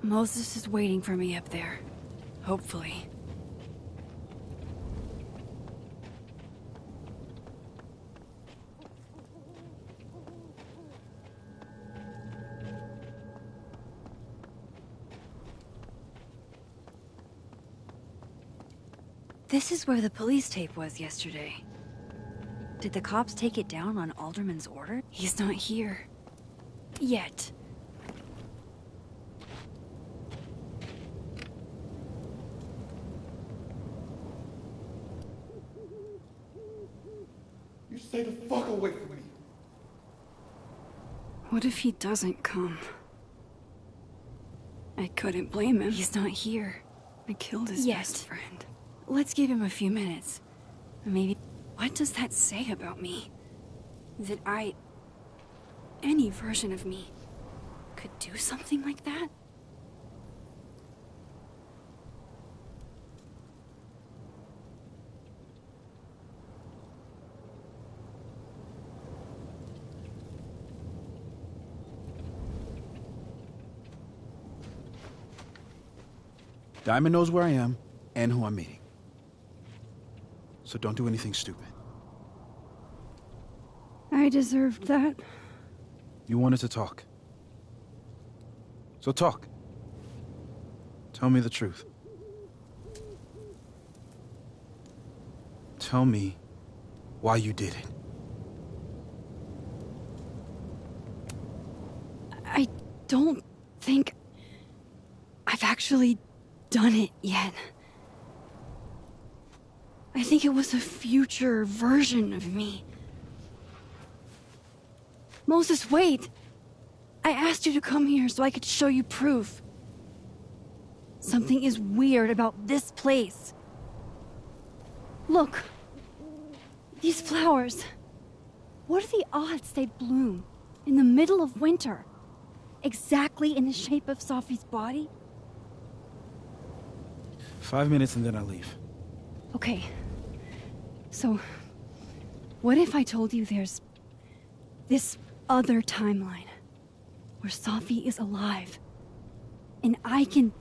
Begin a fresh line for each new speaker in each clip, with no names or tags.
Moses is waiting for me up there. Hopefully. This is where the police tape was yesterday. Did the cops take it down on Alderman's order? He's not here. Yet.
You stay the fuck away from me.
What if he doesn't come? I couldn't blame him. He's not here. I killed his best friend. Let's give him a few minutes. Maybe... What does that say about me? That any version of me could do something like that?
Diamond knows where I am and who I'm meeting. So don't do anything stupid.
I deserved that.
You wanted to talk. So talk. Tell me the truth. Tell me why you did it.
I don't think I've actually done it yet. I think it was a future version of me. Moses, wait! I asked you to come here so I could show you proof. Something is weird about this place. Look. These flowers. What are the odds they bloom in the middle of winter? Exactly in the shape of Safi's body?
5 minutes and then I leave.
Okay. So, what if I told you there's this other timeline where Safi is alive and I can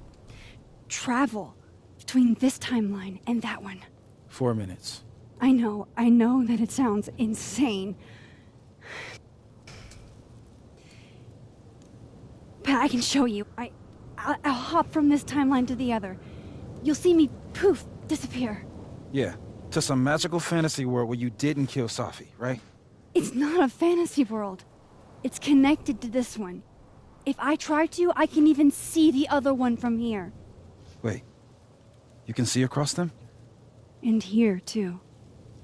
travel between this timeline and that one?
4 minutes.
I know that it sounds insane. But I can show you. I'll hop from this timeline to the other. You'll see me, poof, disappear.
Yeah, to some magical fantasy world where you didn't kill Safi, right?
It's not a fantasy world. It's connected to this one. If I try to, I can even see the other one from here.
Wait, you can see across them?
And here, too.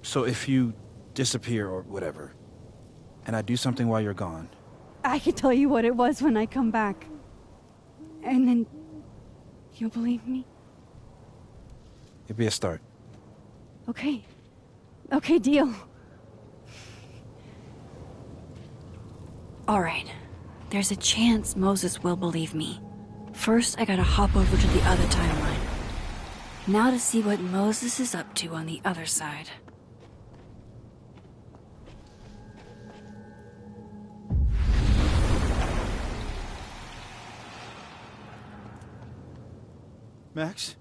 So if you disappear or whatever, and I do something while you're gone...
I can tell you what it was when I come back. And then... you'll believe me?
It'd be a start.
Okay. Okay, deal. Alright. There's a chance Moses will believe me. First, I gotta hop over to the other timeline. Now to see what Moses is up to on the other side.
Max?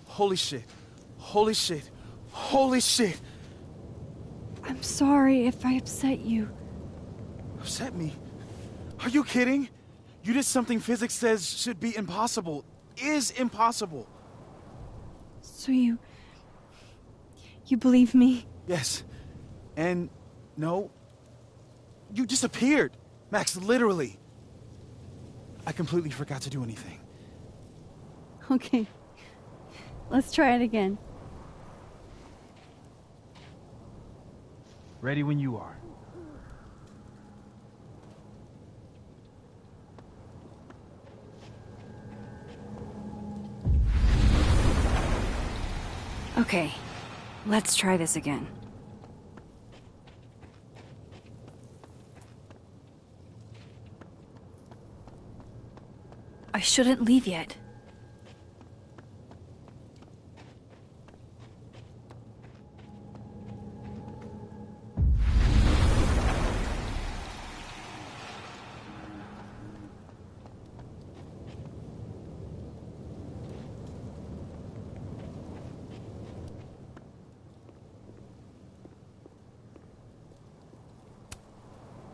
Holy shit. Holy shit. Holy shit!
I'm sorry if I upset you.
Upset me? Are you kidding? You did something physics says should be impossible. Is impossible.
So you believe me?
Yes. And no. You disappeared. Max, literally. I completely forgot to do anything.
Okay. Let's try it again.
Ready when you are.
Okay. Let's try this again. I shouldn't leave yet.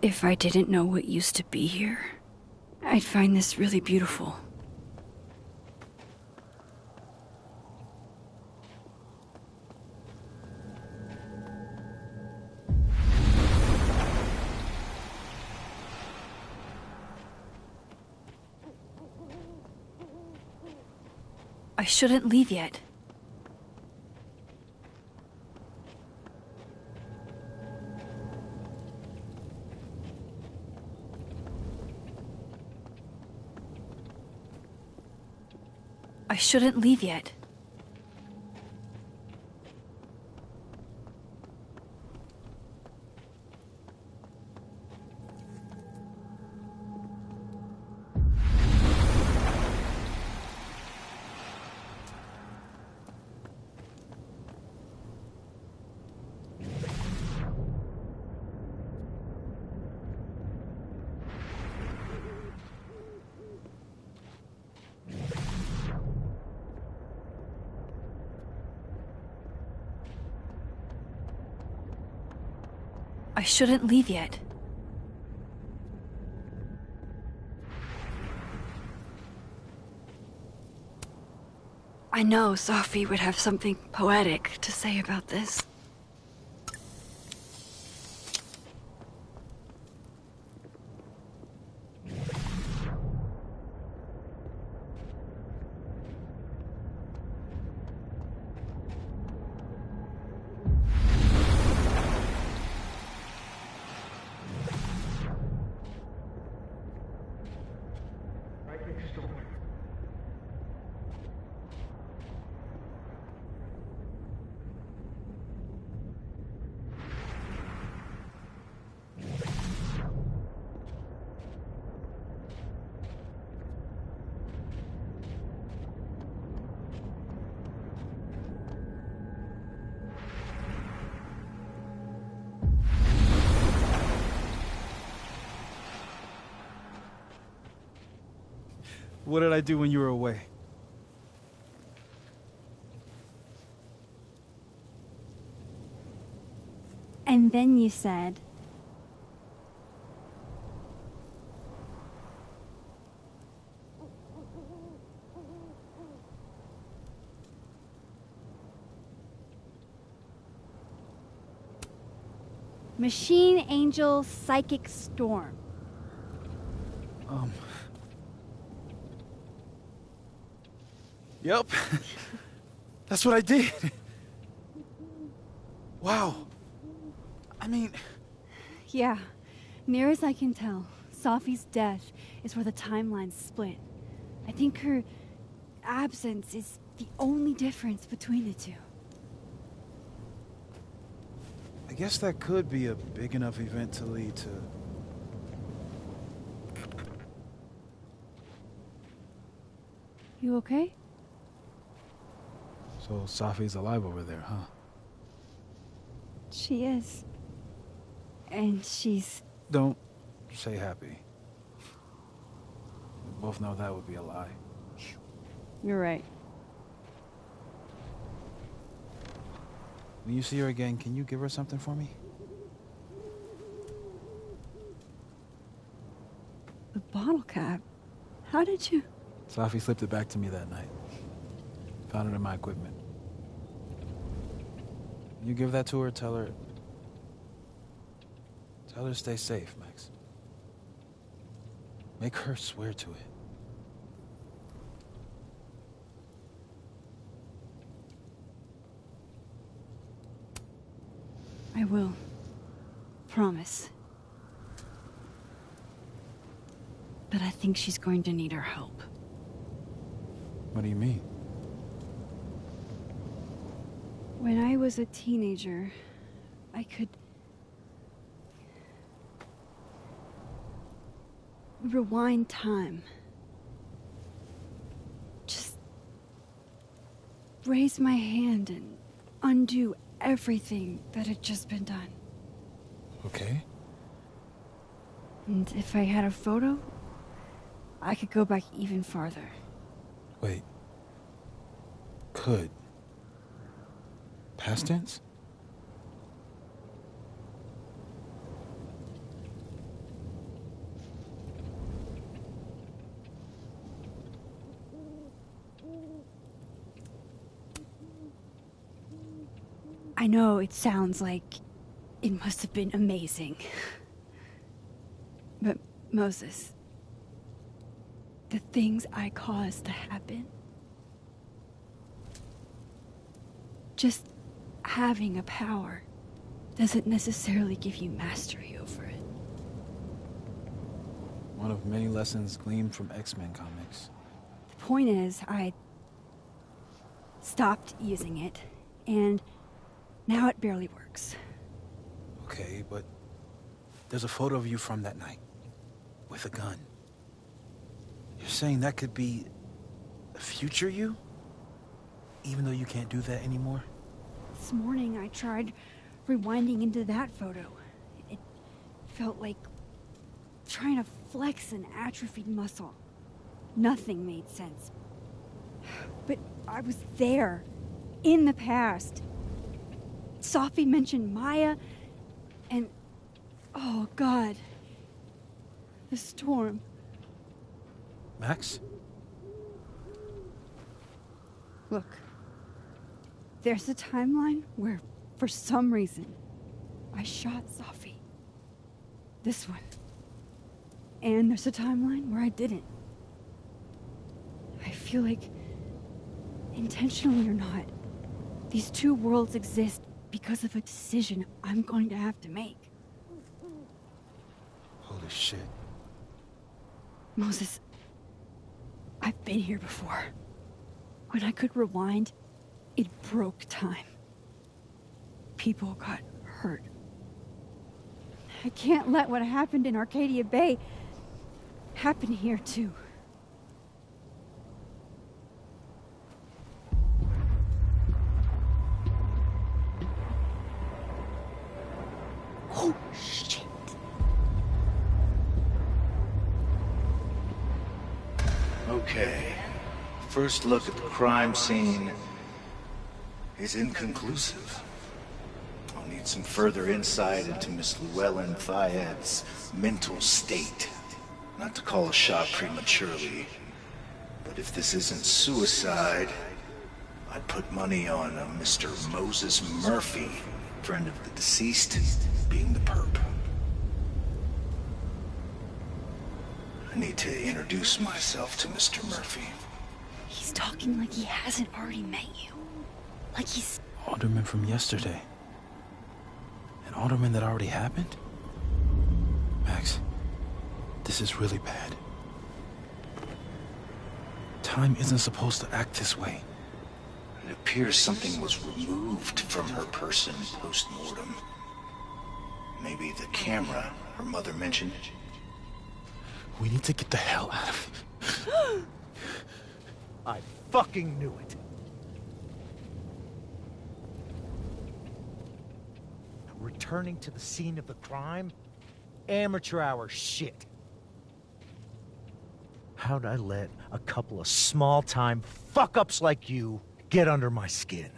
If I didn't know what used to be here, I'd find this really beautiful. I shouldn't leave yet. I shouldn't leave yet. I shouldn't leave yet. I know Sophie would have something poetic to say about this.
What did I do when you were away?
And then you said... Machine Angel Psychic Storm.
Yep. That's what I did. Wow. I mean...
Yeah, near as I can tell, Sophie's death is where the timelines split. I think her absence is the only difference between the two.
I guess that could be a big enough event to lead to...
You okay?
So Sophie's alive over there, huh?
She is. And she's...
Don't say happy. We both know that would be a lie.
You're right.
When you see her again, can you give her something for me?
The bottle cap? How did you...
Sophie slipped it back to me that night. Found it in my equipment. When you give that to her, tell her to stay safe, Max. Make her swear to it.
I will. Promise. But I think she's going to need our help.
What do you mean?
When I was a teenager, I could... rewind time. Just... raise my hand and undo everything that had just been done.
Okay.
And if I had a photo, I could go back even farther.
Wait. Could. Past tense?
I know it sounds like it must have been amazing. But Moses, the things I caused to happen, just having a power doesn't necessarily give you mastery over it.
One of many lessons gleaned from X-Men comics.
The point is, I stopped using it, and now it barely works.
Okay, but there's a photo of you from that night, with a gun. You're saying that could be a future you? Even though you can't do that anymore?
This morning I tried rewinding into that photo. It felt like trying to flex an atrophied muscle. Nothing made sense. But I was there, in the past. Sophie mentioned Maya, and oh God, the storm.
Max?
Look, there's a timeline where, for some reason, I shot Sophie. This one. And there's a timeline where I didn't. I feel like, intentionally or not, these two worlds exist because of a decision I'm going to have to make.
Holy shit.
Moses, I've been here before. When I could rewind, it broke time. People got hurt. I can't let what happened in Arcadia Bay happen here too. Oh, shit.
Okay. First look at the crime scene is inconclusive. I'll need some further insight into Miss Llewellyn Fayette's mental state. Not to call a shot prematurely, but if this isn't suicide, I'd put money on a Mr. Moses Murphy, friend of the deceased, being the perp. I need to introduce myself to Mr. Murphy.
He's talking like he hasn't already met you. Like he's...
Alderman from yesterday. An alderman that already happened? Max, this is really bad. Time isn't supposed to act this way.
It appears something was removed from her person post-mortem. Maybe the camera her mother mentioned.
We need to get the hell out of here.
I fucking knew it. Returning to the scene of the crime? Amateur hour shit. How'd I let a couple of small-time fuck-ups like you get under my skin?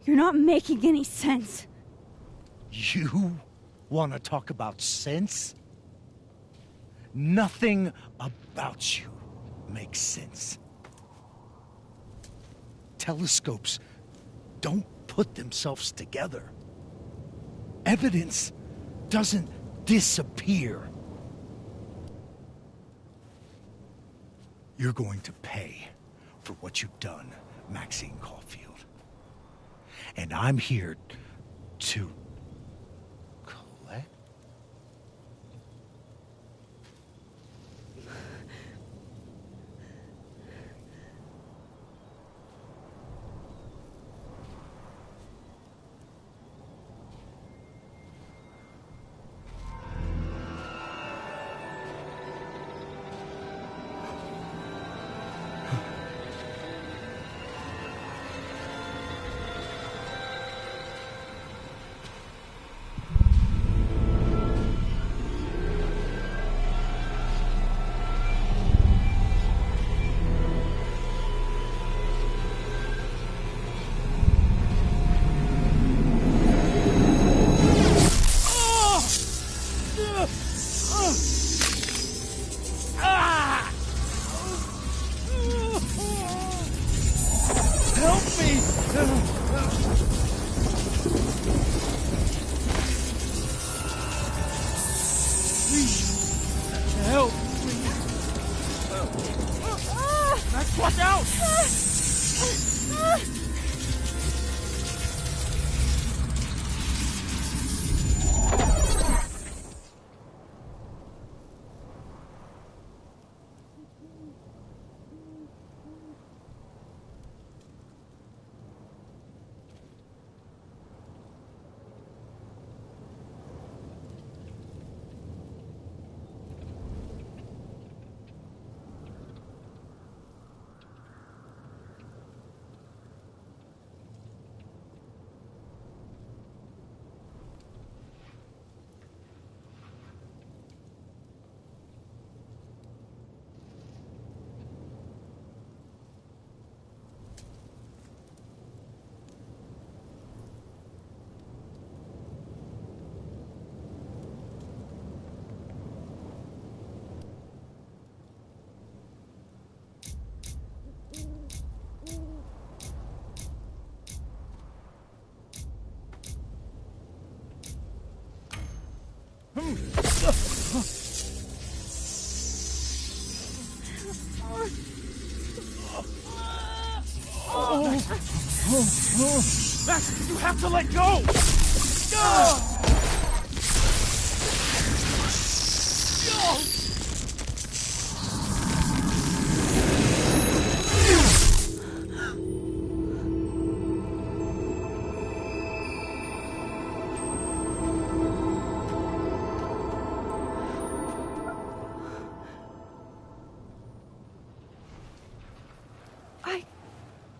You're not making any sense.
You want to talk about sense? Nothing about you makes sense. Telescopes don't put themselves together. Evidence doesn't disappear. You're going to pay for what you've done, Maxine Caulfield. and I'm here to collect.
Max, you have to let go!
I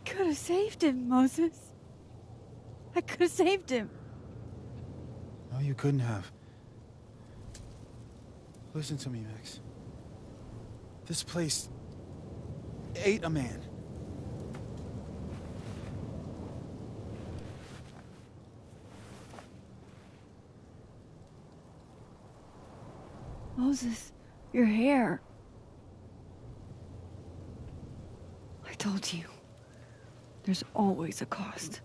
could have saved him, Moses. I could have saved him.
No, you couldn't have. Listen to me, Max. This place ate a man.
Moses, your hair. I told you. There's always a cost.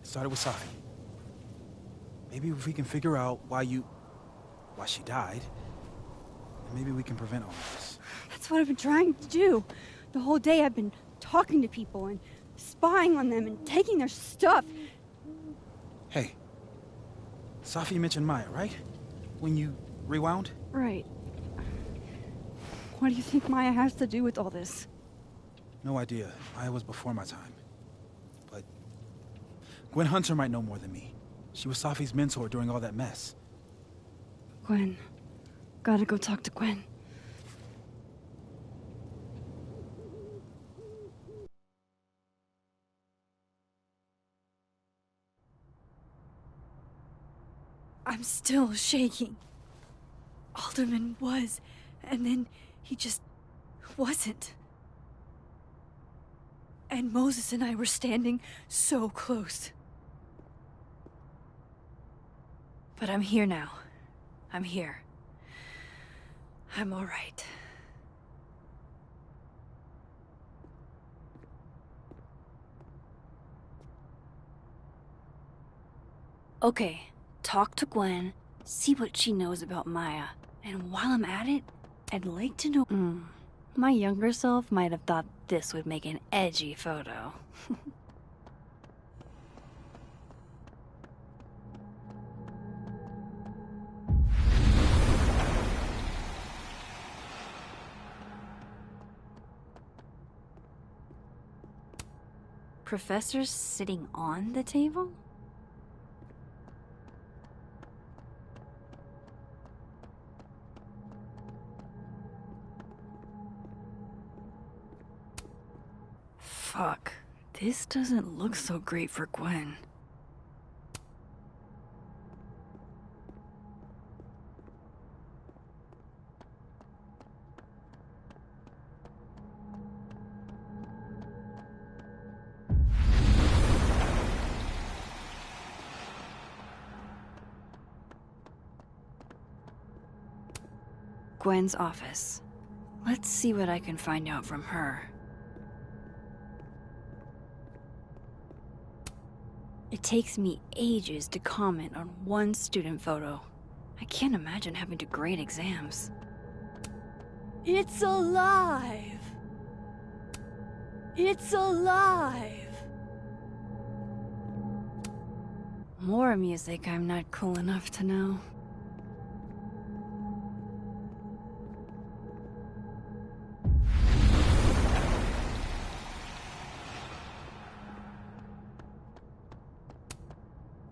It started with Safi. Maybe if we can figure out why she died, then maybe we can prevent all of this.
That's what I've been trying to do. The whole day I've been talking to people and spying on them and taking their stuff.
Hey, Safi mentioned Maya, right? When you rewound?
Right. What do you think Maya has to do with all this?
No idea. Maya was before my time. But Gwen Hunter might know more than me. She was Safi's mentor during all that mess.
Gwen. Gotta go talk to Gwen. I'm still shaking. Alderman was, and then he just wasn't. And Moses and I were standing so close. But I'm here now. I'm here. I'm all right. Okay, talk to Gwen, see what she knows about Maya. And while I'm at it, I'd like to know... My younger self might have thought this would make an edgy photo. Professors sitting on the table? Fuck. This doesn't look so great for Gwen. Gwen's office. Let's see what I can find out from her. It takes me ages to comment on one student photo. I can't imagine having to grade exams. It's alive! It's alive! More music I'm not cool enough to know.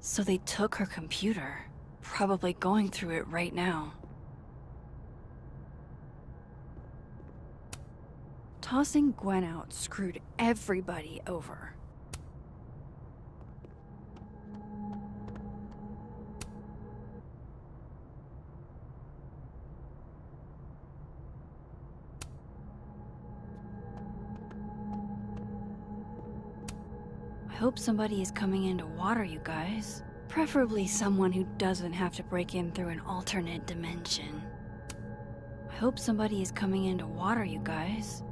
So they took her computer, probably going through it right now. Tossing Gwen out screwed everybody over. I hope somebody is coming in to water you guys. Preferably someone who doesn't have to break in through an alternate dimension. I hope somebody is coming in to water you guys.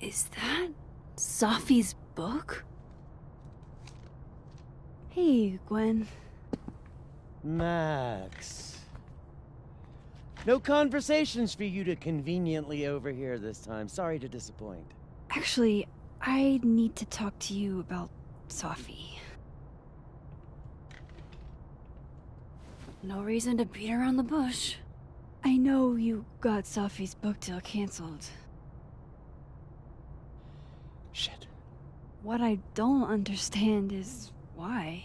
Is that Safi's book? Hey, Gwen.
Max. No conversations for you to conveniently overhear this time. Sorry to disappoint.
Actually, I need to talk to you about Safi. No reason to beat around the bush. I know you got Safi's book deal canceled.
Shit.
What I don't understand is why.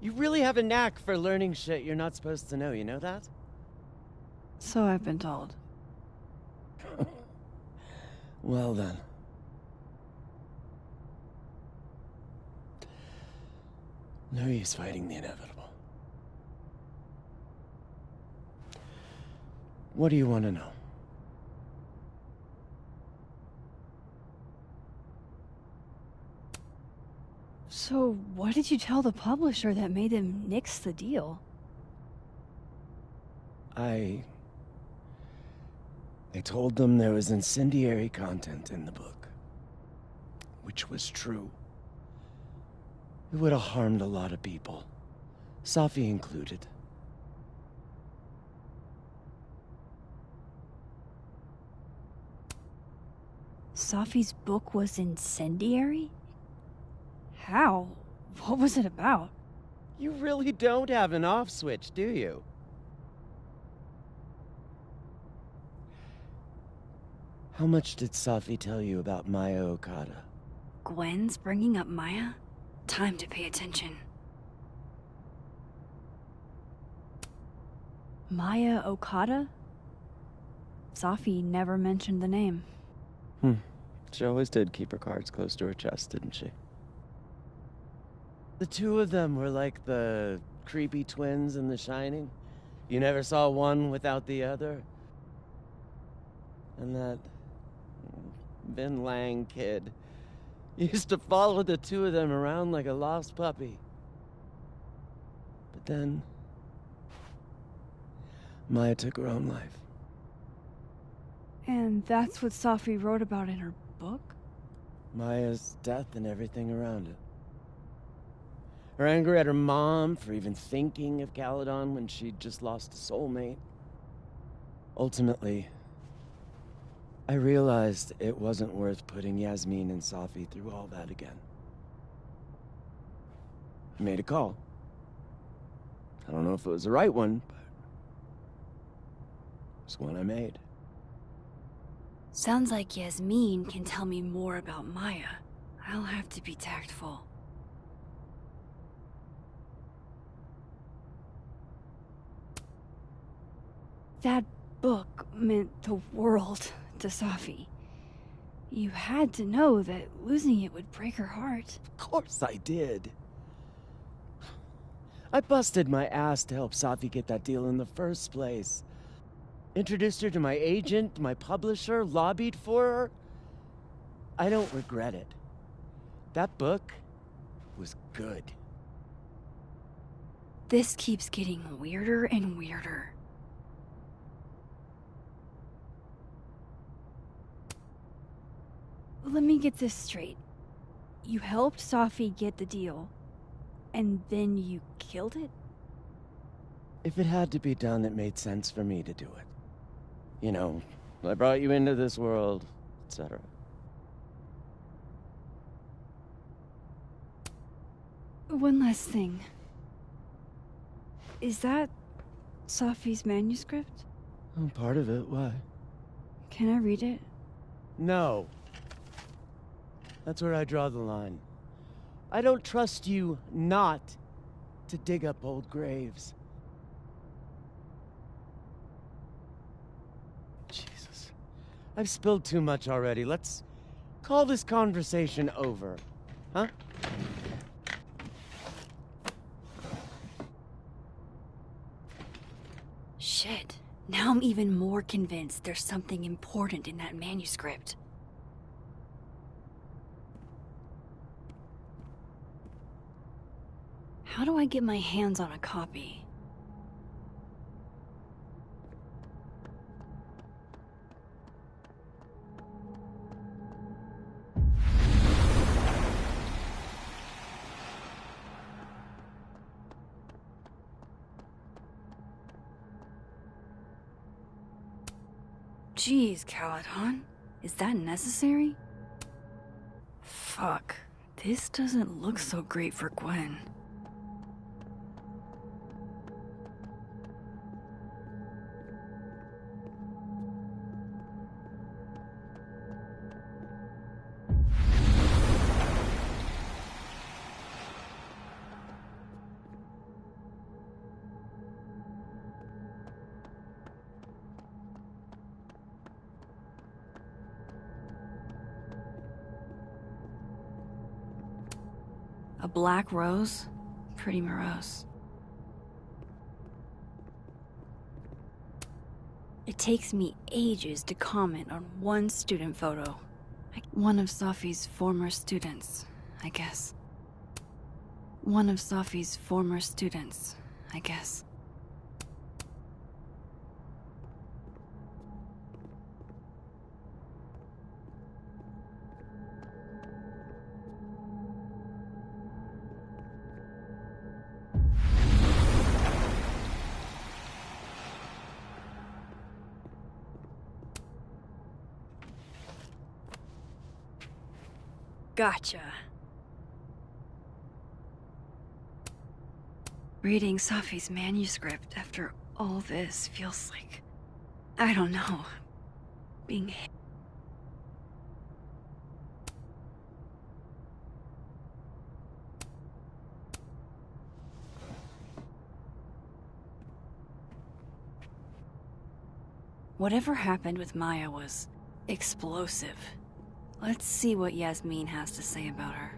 You really have a knack for learning shit you're not supposed to know, you know that?
So I've been told.
Well then. No use fighting the inevitable. What do you want to know?
So, what did you tell the publisher that made them nix the deal?
I told them there was incendiary content in the book. Which was true. It would have harmed a lot of people. Safi included.
Safi's book was incendiary? How? What was it about?
You really don't have an off switch, do you? How much did Safi tell you about Maya Okada?
Gwen's bringing up Maya? Time to pay attention. Maya Okada? Safi never mentioned the name.
She always did keep her cards close to her chest, didn't she? The two of them were like the creepy twins in The Shining. You never saw one without the other. And that Vin Lang kid used to follow the two of them around like a lost puppy. But then Maya took her own life.
And that's what Safi wrote about in her book?
Maya's death and everything around it. Her anger at her mom for even thinking of Caledon when she'd just lost a soulmate. Ultimately, I realized it wasn't worth putting Yasmin and Safi through all that again. I made a call. I don't know if it was the right one, but it's one I made.
Sounds like Yasmin can tell me more about Maya. I'll have to be tactful. That book meant the world to Safi. You had to know that losing it would break her heart.
Of course I did. I busted my ass to help Safi get that deal in the first place. Introduced her to my agent, my publisher, lobbied for her. I don't regret it. That book was good.
This keeps getting weirder and weirder. Let me get this straight. You helped Safi get the deal, and then you killed it?
If it had to be done, it made sense for me to do it. You know, I brought you into this world, etc.
One last thing. Is that Safi's manuscript?
Oh, part of it, why?
Can I read it?
No. That's where I draw the line. I don't trust you not to dig up old graves. Jesus. I've spilled too much already. Let's call this conversation over, huh?
Shit. Now I'm even more convinced there's something important in that manuscript. How do I get my hands on a copy? Jeez, Caladon. Is that necessary? Fuck. This doesn't look so great for Gwen. A black rose? Pretty morose. It takes me ages to comment on one student photo. One of Safi's former students, I guess. One of Safi's former students, I guess. Gotcha. Reading Safi's manuscript after all this feels like... I don't know. Being... Whatever happened with Maya was explosive. Let's see what Yasmin has to say about her.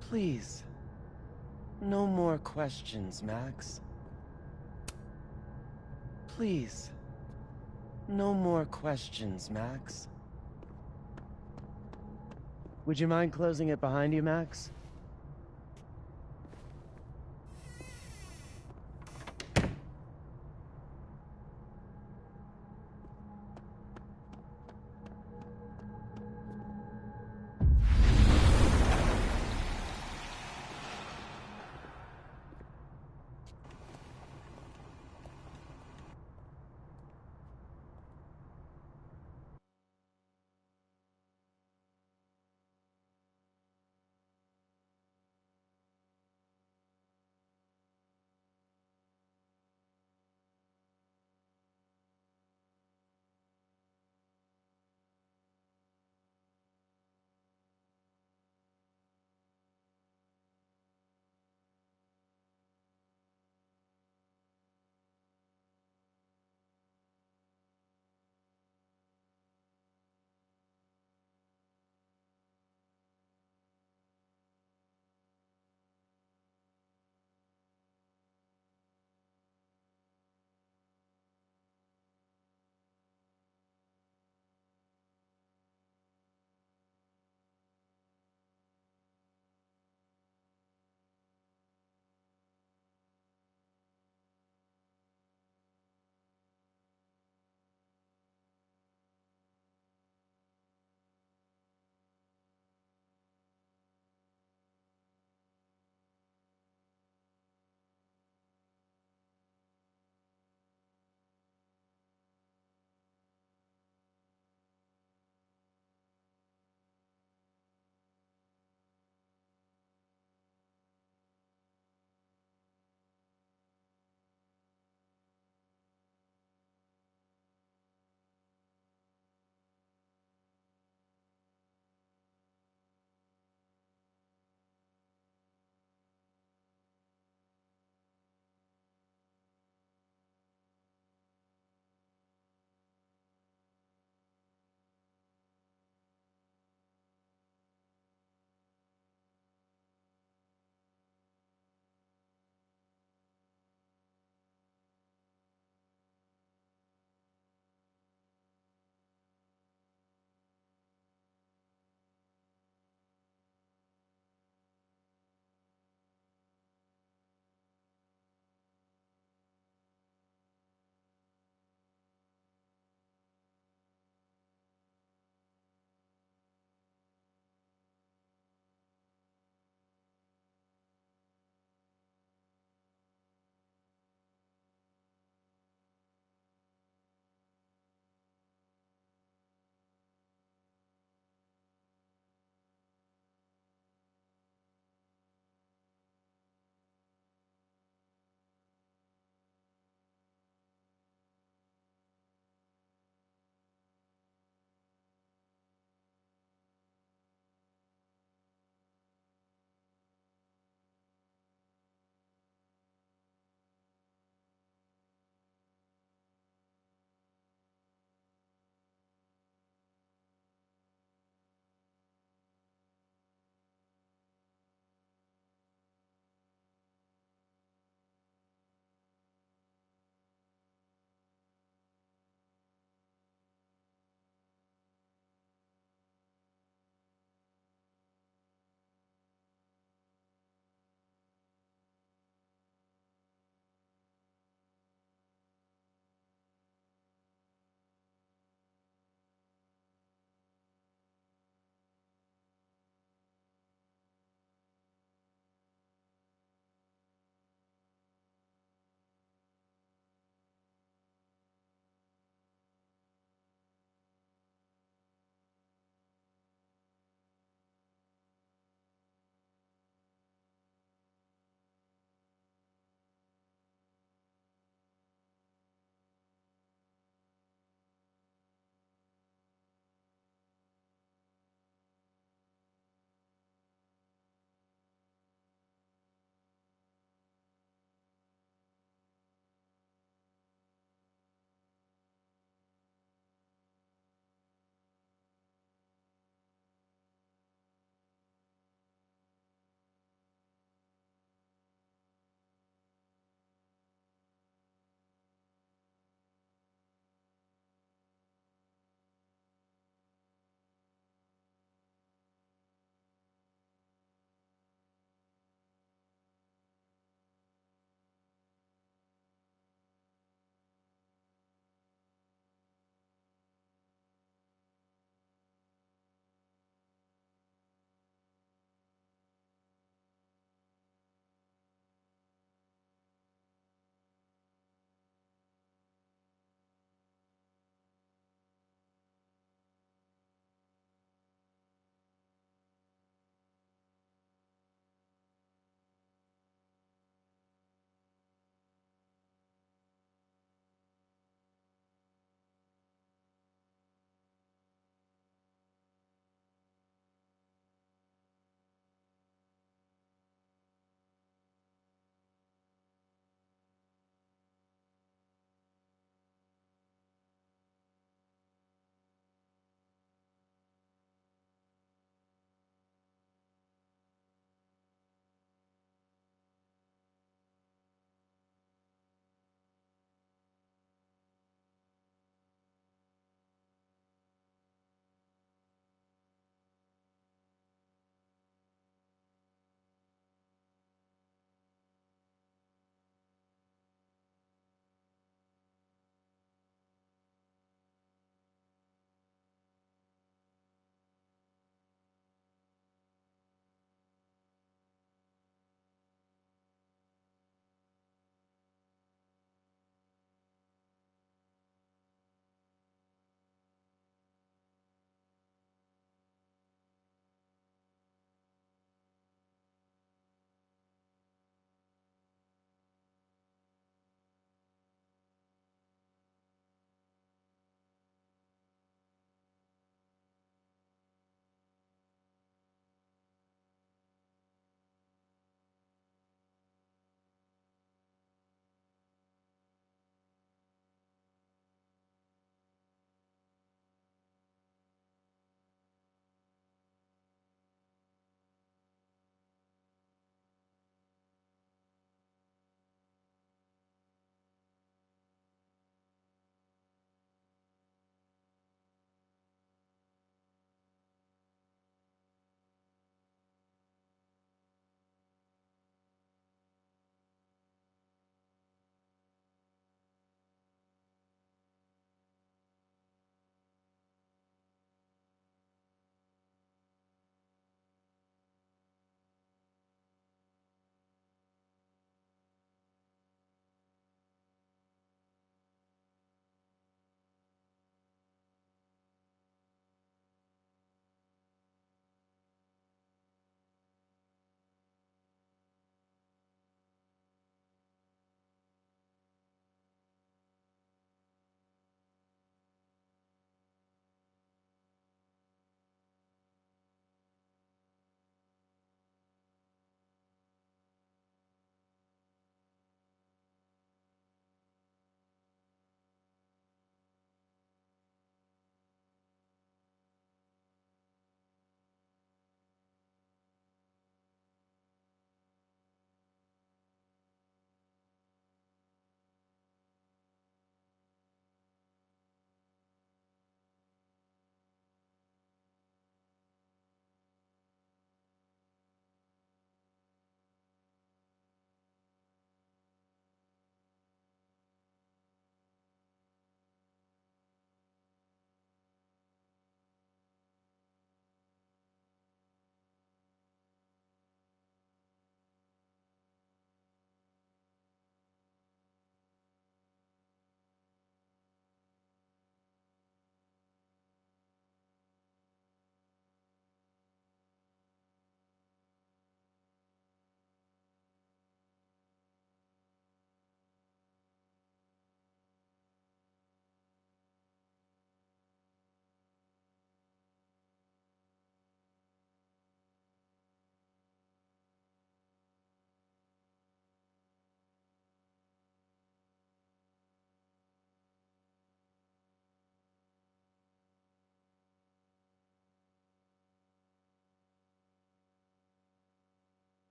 Please. No more questions, Max. Please. No more questions, Max. Would you mind closing it behind you, Max?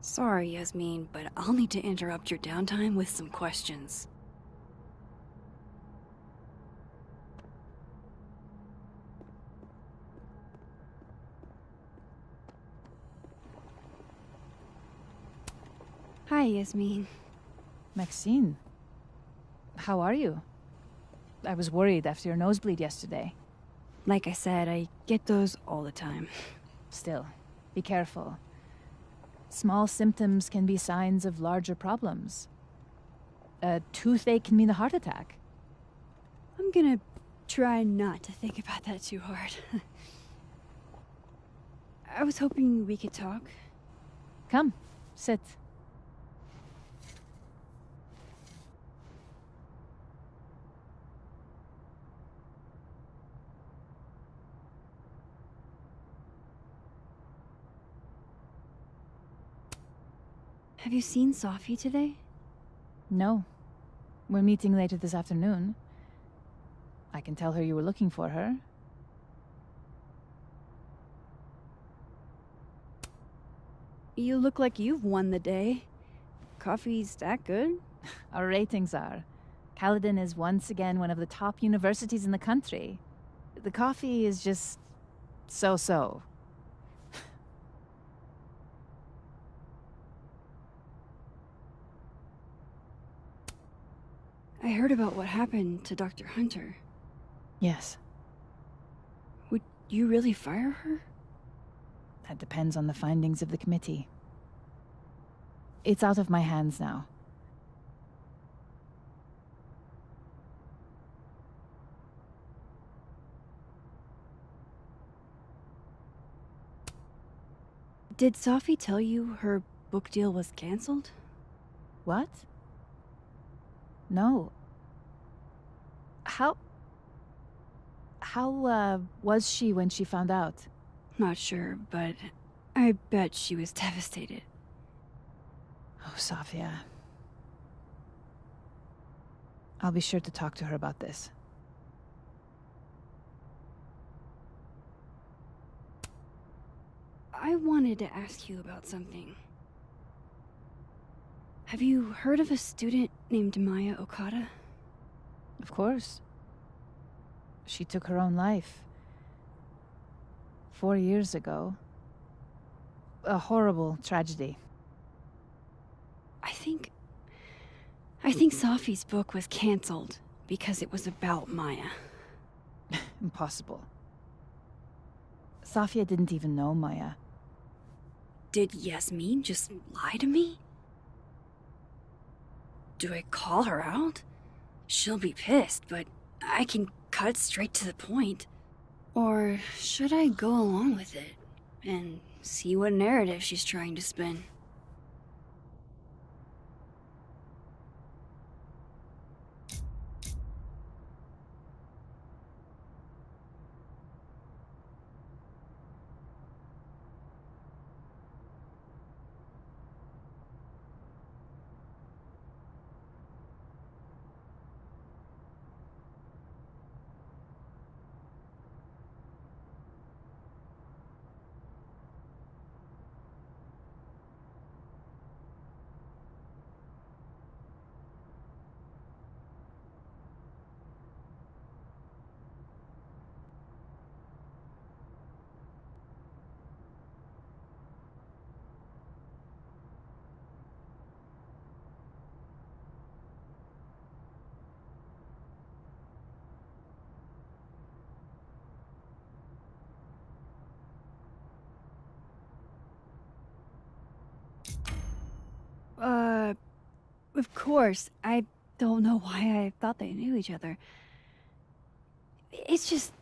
Sorry, Yasmin, but I'll need to interrupt your downtime with some questions. Hi, Yasmin.
Maxine, how are you? I was worried after your nosebleed yesterday.
Like I said, I get those all the time.
Still, be careful. Small symptoms can be signs of larger problems. A toothache can mean a heart attack.
I'm gonna try not to think about that too hard. I was hoping we could talk.
Come, sit.
Have you seen Sophie today?
No. We're meeting later this afternoon. I can tell her you were looking for her.
You look like you've won the day. Coffee's that good?
Our ratings are. Caledon is once again one of the top universities in the country. The coffee is just so-so.
I heard about what happened to Dr. Hunter.
Yes,
Would you really fire her?
that depends on the findings of the committee. It's out of my hands now.
Did Sophie tell you her book deal was canceled?
What? No. How was she when she found out?
Not sure, but I bet she was devastated.
Oh, Safia. I'll be sure to talk to her about this.
I wanted to ask you about something. Have you heard of a student named Maya Okada?
Of course. She took her own life. 4 years ago. A horrible tragedy.
I think Sophie's book was canceled because it was about Maya.
Impossible. Safia didn't even know Maya.
Did Yasmin just lie to me? Do I call her out? She'll be pissed, but I can cut straight to the point. Or should I go along with it and see what narrative she's trying to spin? Of course. I don't know why I thought they knew each other. It's just...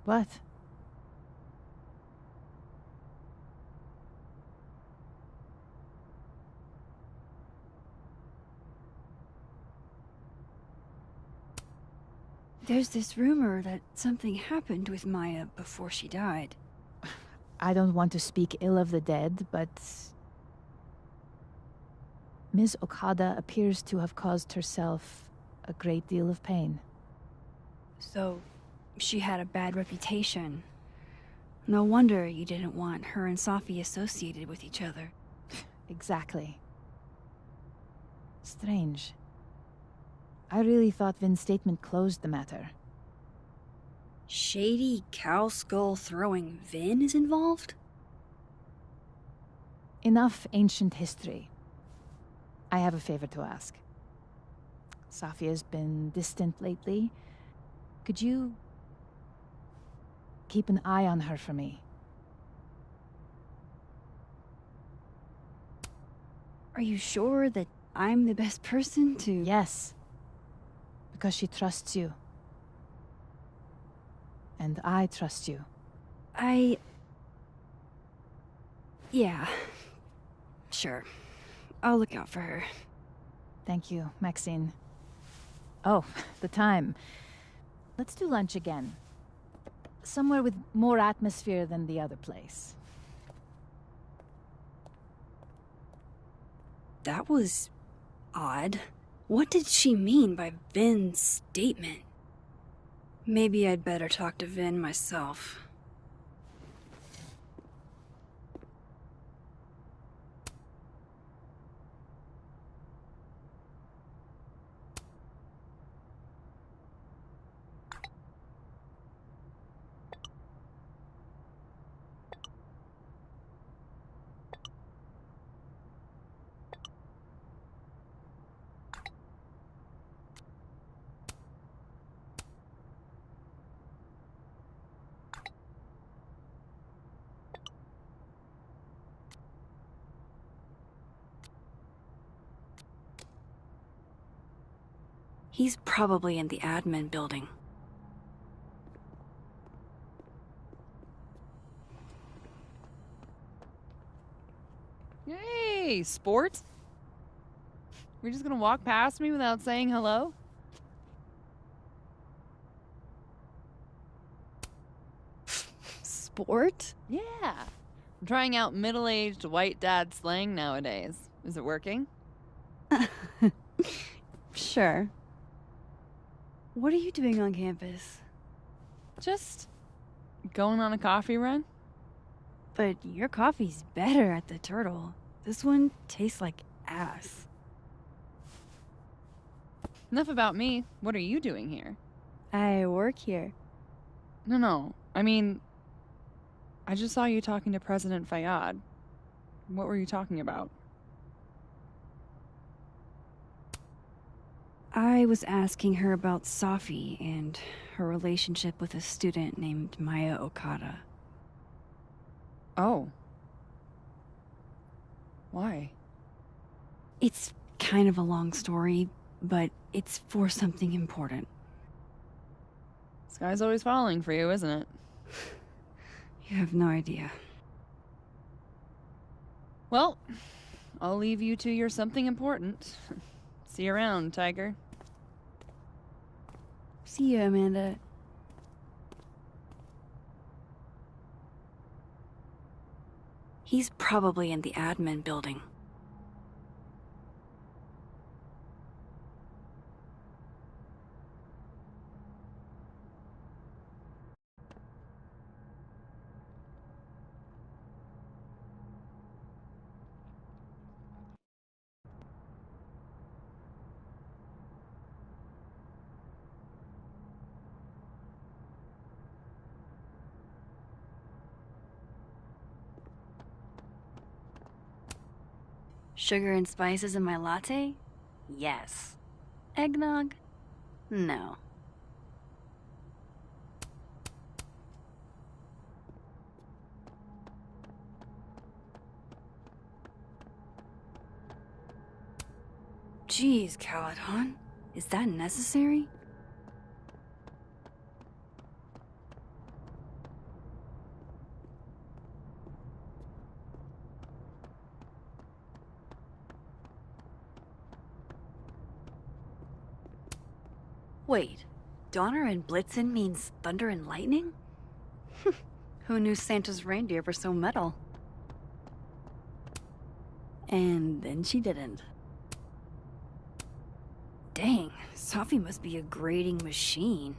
What?
There's this rumor that something happened with Maya before she died.
I don't want to speak ill of the dead, but Ms. Okada appears to have caused herself a great deal of pain.
So, she had a bad reputation. No wonder you didn't want her and Safi associated with each other.
Exactly. Strange. I really thought Vin's statement closed the matter.
Shady cow skull throwing Vin is involved?
Enough ancient history. I have a favor to ask. Safia's been distant lately. Could you keep an eye on her for me?
Are you sure that I'm the best person to...
Yes. Because she trusts you. And I trust you.
Yeah. Sure. I'll look out for her.
Thank you, Maxine. Oh, the time. Let's do lunch again. Somewhere with more atmosphere than the other place.
That was... odd. What did she mean by Vin's statement? Maybe I'd better talk to Vin myself. He's probably in the admin building.
Hey, sport? We're just gonna walk past me without saying hello?
Sport?
Yeah. I'm trying out middle-aged white dad slang nowadays. Is it working?
Sure. What are you doing on campus?
Just going on a coffee run?
But your coffee's better at the Turtle. This one tastes like ass.
Enough about me. What are you doing here?
I work here.
No. I mean, I just saw you talking to President Fayyad. What were you talking about?
I was asking her about Safi and her relationship with a student named Maya Okada.
Oh. Why?
It's kind of a long story, but it's for something important.
Sky's always falling for you, isn't it?
You have no idea.
Well, I'll leave you to your something important. See you around, Tiger.
See you, Amanda. He's probably in the admin building. Sugar and spices in my latte? Yes. Eggnog? No. Jeez, Caladon. Is that necessary? Wait, Donner and Blitzen means thunder and lightning? Who knew Santa's reindeer were so metal? And then she didn't. Dang, Safi must be a grading machine.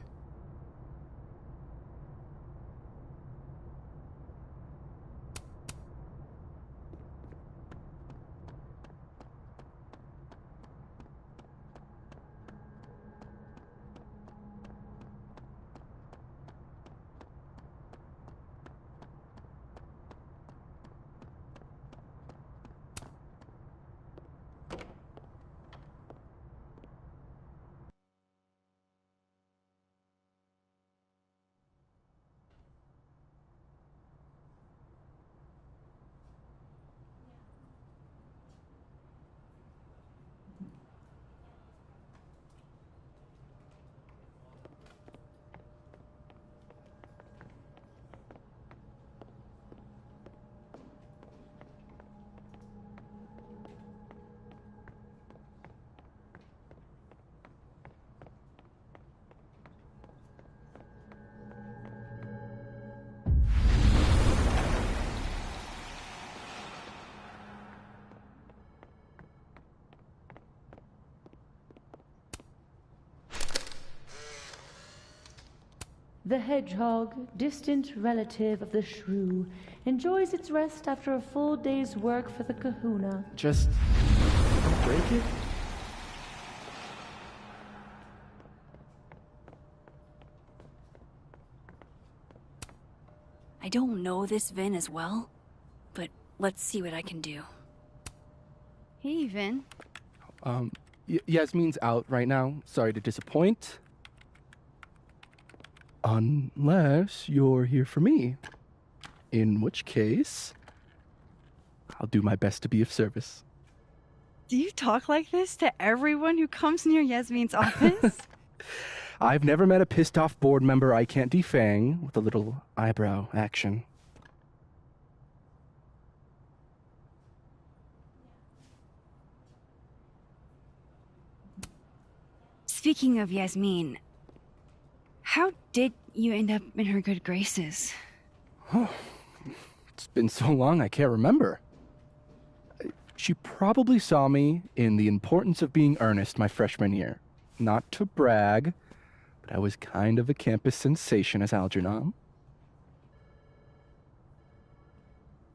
The hedgehog, distant relative of the shrew, enjoys its rest after a full day's work for the kahuna.
Just don't break it?
I don't know this Vin as well, but let's see what I can do. Hey, Vin.
Yasmin's out right now. Sorry to disappoint. Unless you're here for me. In which case, I'll do my best to be of service.
Do you talk like this to everyone who comes near Yasmin's office?
I've never met a pissed off board member I can't defang with a little eyebrow action.
Speaking of Yasmin, how did you end up in her good graces?
Oh, it's been so long I can't remember. She probably saw me in The Importance of Being Earnest my freshman year. Not to brag, but I was kind of a campus sensation as Algernon.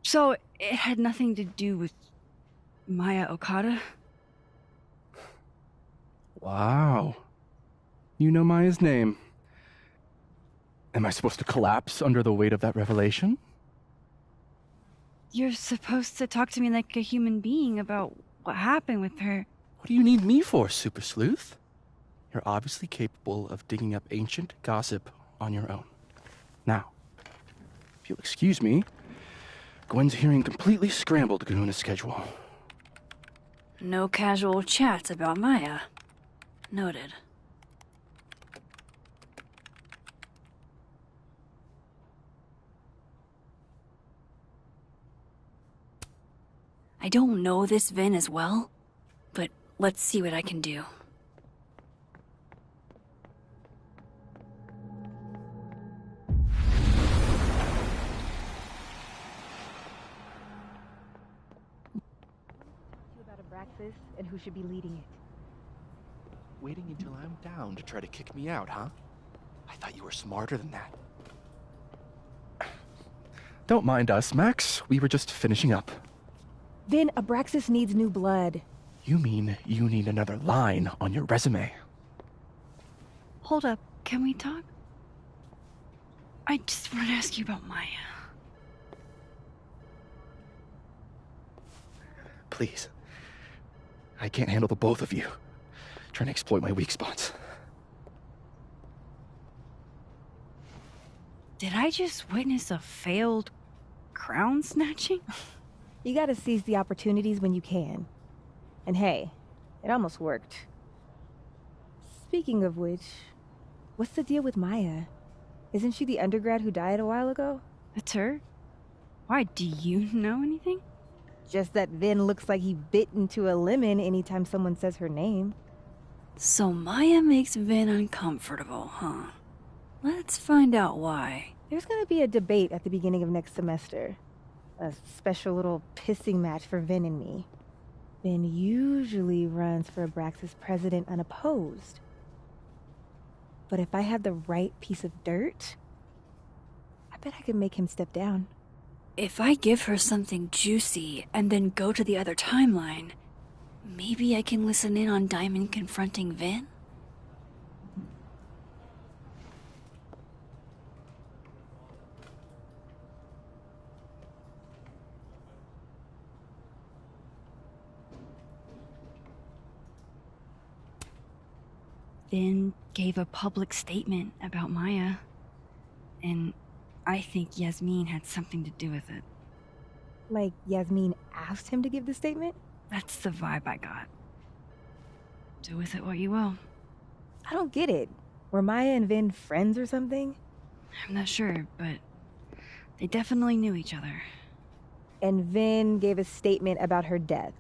So, it had nothing to do with Maya Okada?
Wow. You know Maya's name. Am I supposed to collapse under the weight of that revelation?
You're supposed to talk to me like a human being about what happened with her.
What do you need me for, Super Sleuth? You're obviously capable of digging up ancient gossip on your own. Now, if you'll excuse me, Gwen's hearing completely scrambled Kahuna's schedule.
No casual chats about Maya. Noted. I don't know this Vin as well, but let's see what I can do.
About Abraxas and who should be leading it.
Waiting until I'm down to try to kick me out, huh? I thought you were smarter than that. Don't mind us, Max. We were just finishing up.
Vin, Abraxas needs new blood.
You mean you need another line on your resume?
Hold up, can we talk? I just want to ask you about Maya.
Please. I can't handle the both of you. Trying to exploit my weak spots.
Did I just witness a failed crown snatching?
You gotta seize the opportunities when you can. And hey, it almost worked. Speaking of which, what's the deal with Maya? Isn't she the undergrad who died a while ago?
That's her? Why, do you know anything?
Just that Vin looks like he bit into a lemon anytime someone says her name.
So Maya makes Vin uncomfortable, huh? Let's find out why.
There's gonna be a debate at the beginning of next semester. A special little pissing match for Vin and me. Vin usually runs for Abraxas president unopposed. But if I had the right piece of dirt, I bet I could make him step down.
If I give her something juicy and then go to the other timeline, maybe I can listen in on Diamond confronting Vin? Vin gave a public statement about Maya, and I think Yasmin had something to do with it.
Like Yasmin asked him to give the statement?
That's the vibe I got. Do with it what you will.
I don't get it. Were Maya and Vin friends or something?
I'm not sure, but they definitely knew each other.
And Vin gave a statement about her death.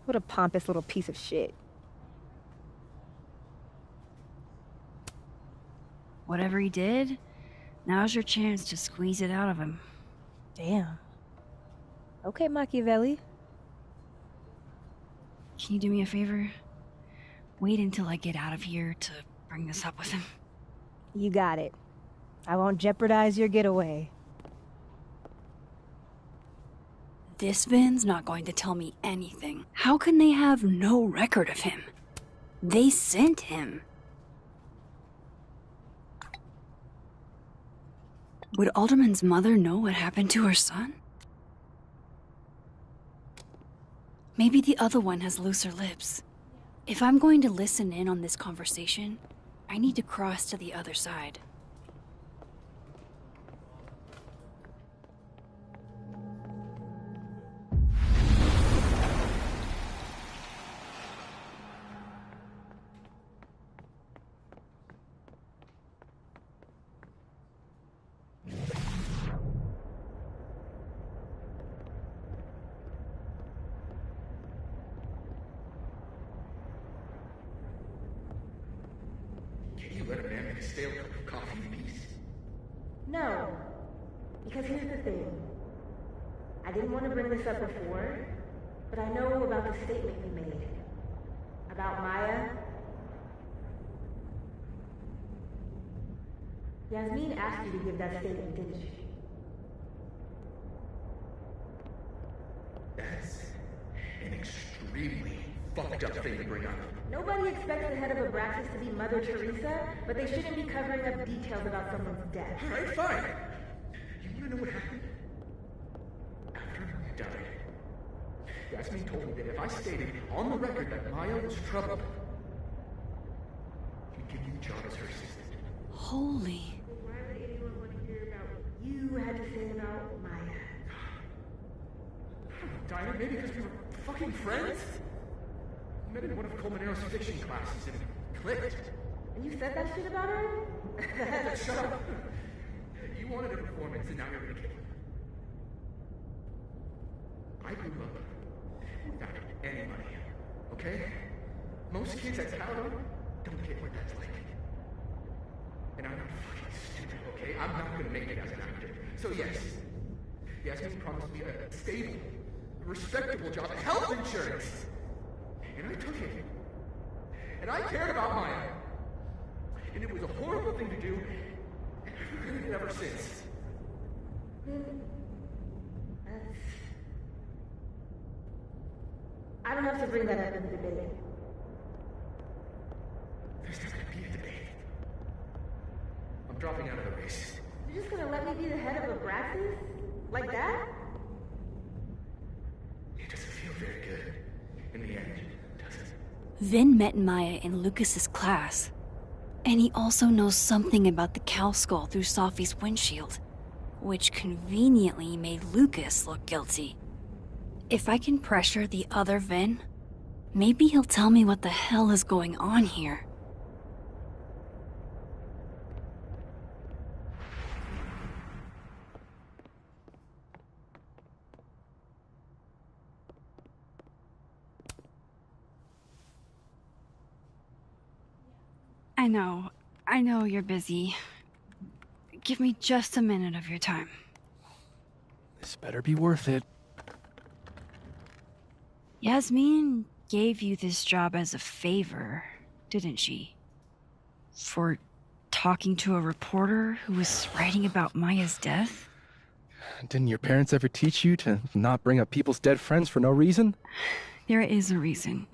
What a pompous little piece of shit.
Whatever he did, now's your chance to squeeze it out of him.
Damn. Okay, Machiavelli.
Can you do me a favor? Wait until I get out of here to bring this up with him.
You got it. I won't jeopardize your getaway.
This Vin's not going to tell me anything. How can they have no record of him? They sent him. Would Alderman's mother know what happened to her son? Maybe the other one has looser lips. If I'm going to listen in on this conversation, I need to cross to the other side.
You let a man make a stale cup of coffee in peace?
No. Because here's the thing. I didn't want to bring this up before, but I know about the statement you made. About Maya. Yasmin asked you to give that statement, didn't she?
That's an extremely fucked up thing to bring up.
Nobody expects the head of Abraxas to be Mother Teresa, but they shouldn't be covering up details about someone's death.
Alright, fine. You wanna know what happened? After Maya died, Yasmin told me that if I stated on the record that Maya was troubled, she'd give me a job as her assistant.
Holy.
Why would anyone want to hear about what you had to say about Maya?
Dinah, maybe because we were fucking friends? We met in one of Colmenaro's fiction classes and clicked.
And you said that shit about her?
Shut up. You wanted a performance and now you're gonna kill it. I grew up without any money, okay? Most kids at Paladon don't get what that's like. And I'm not fucking stupid, okay? I'm not gonna make it as an actor. So yes, Yasmin promised me a stable, respectable job, health insurance. And I took it. And I cared about Maya. And it was a horrible thing to do, and I've regretted it ever since.
I don't have to bring that up in the debate.
There's not gonna be a debate. I'm dropping out of the race.
You're just gonna let me be the head of Abraxas? Like that?
It doesn't feel very good. In the end, does it?
Vin met Maya in Lucas's class. And he also knows something about the cow skull through Safi's windshield, which conveniently made Lucas look guilty. If I can pressure the other Vin, maybe he'll tell me what the hell is going on here. I know you're busy. Give me just a minute of your time.
This better be worth it.
Yasmin gave you this job as a favor, didn't she? For talking to a reporter who was writing about Maya's death?
Didn't your parents ever teach you to not bring up people's dead friends for no reason?
There is a reason.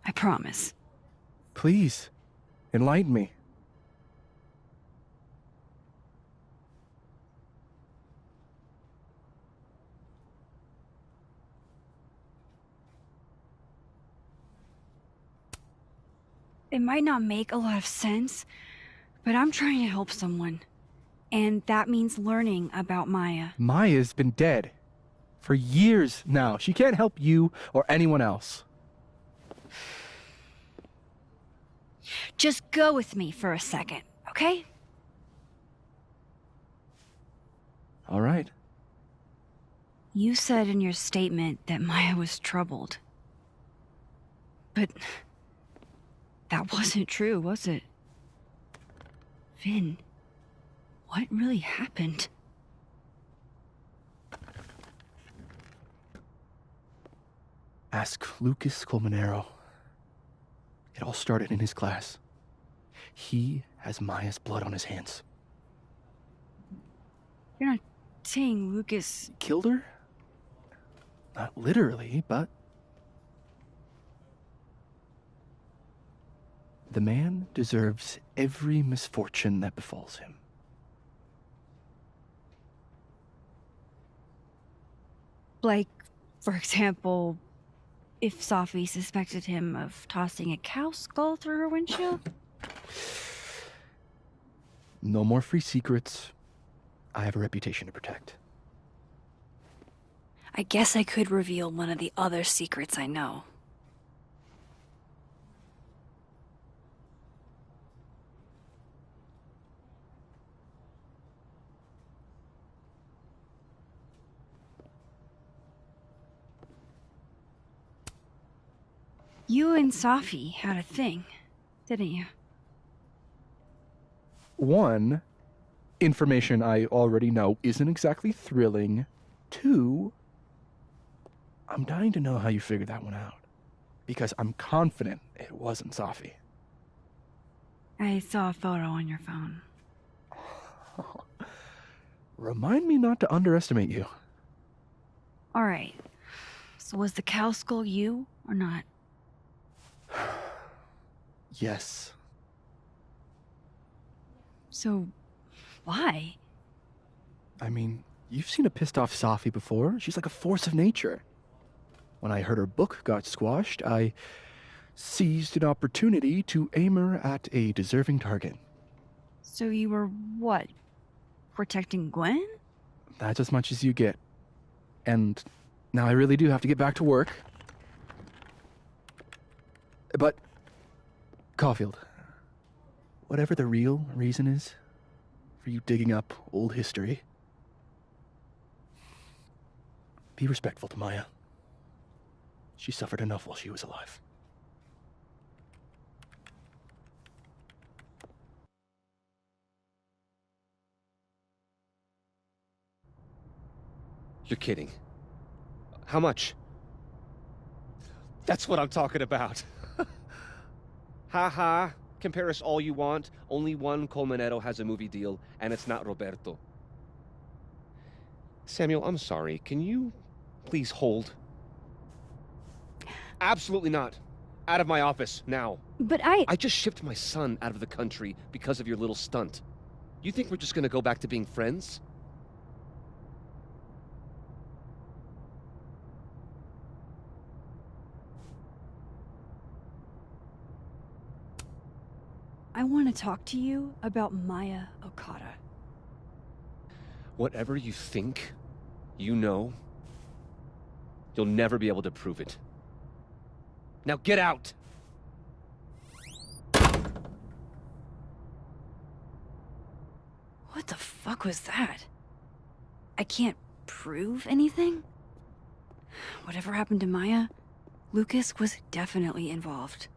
I promise.
Please, enlighten me.
It might not make a lot of sense, but I'm trying to help someone. And that means learning about Maya.
Maya's been dead for years now. She can't help you or anyone else.
Just go with me for a second, okay?
All right.
You said in your statement that Maya was troubled. But that wasn't true, was it? Vin, what really happened?
Ask Lucas Colmenero. It all started in his class. He has Maya's blood on his hands.
You're not saying Lucas...
Killed her? Not literally, but... The man deserves every misfortune that befalls him.
Like, for example, if Safi suspected him of tossing a cow skull through her windshield?
No more free secrets. I have a reputation to protect.
I guess I could reveal one of the other secrets I know. You and Safi had a thing, didn't you?
One, information I already know isn't exactly thrilling. Two, I'm dying to know how you figured that one out. Because I'm confident it wasn't Safi.
I saw a photo on your phone.
Remind me not to underestimate you.
Alright. So was the cow skull you, or not?
Yes.
So, why?
I mean, you've seen a pissed off Safi before. She's like a force of nature. When I heard her book got squashed, I seized an opportunity to aim her at a deserving target.
So you were, what, protecting Gwen?
That's as much as you get. And now I really do have to get back to work. But, Caulfield, whatever the real reason is for you digging up old history, be respectful to Maya. She suffered enough while she was alive.
You're kidding. How much? That's what I'm talking about. Ha ha. Compare us all you want. Only one Colmenero has a movie deal, and it's not Roberto. Samuel, I'm sorry. Can you please hold? Absolutely not. Out of my office, now.
But I
just shipped my son out of the country because of your little stunt. You think we're just gonna go back to being friends?
I want to talk to you about Maya Okada.
Whatever you think, you know, you'll never be able to prove it. Now get out!
What the fuck was that? I can't prove anything? Whatever happened to Maya, Lucas was definitely involved.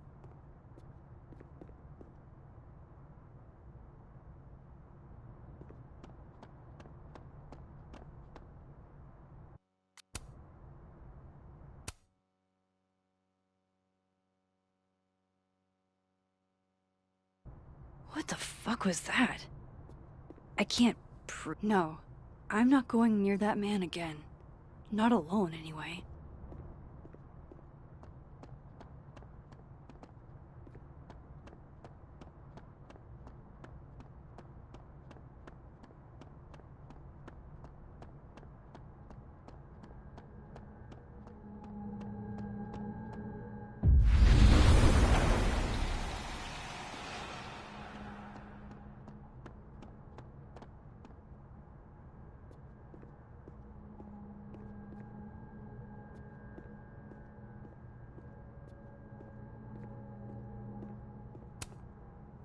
What the fuck was that? I can't No, I'm not going near that man again. Not alone, anyway.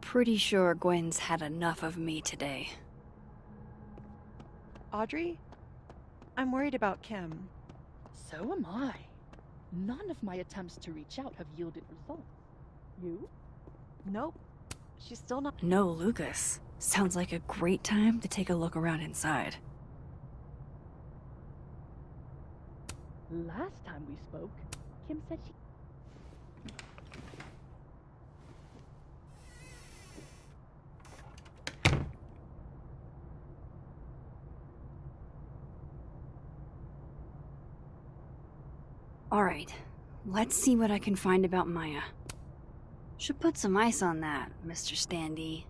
Pretty sure Gwen's had enough of me today.
Audrey? I'm worried about Kim.
So am I. None of my attempts to reach out have yielded results. You?
Nope. She's still not.
No, Lucas. Sounds like a great time to take a look around inside.
Last time we spoke, Kim said she...
Alright, let's see what I can find about Maya. Should put some ice on that, Mr. Standy.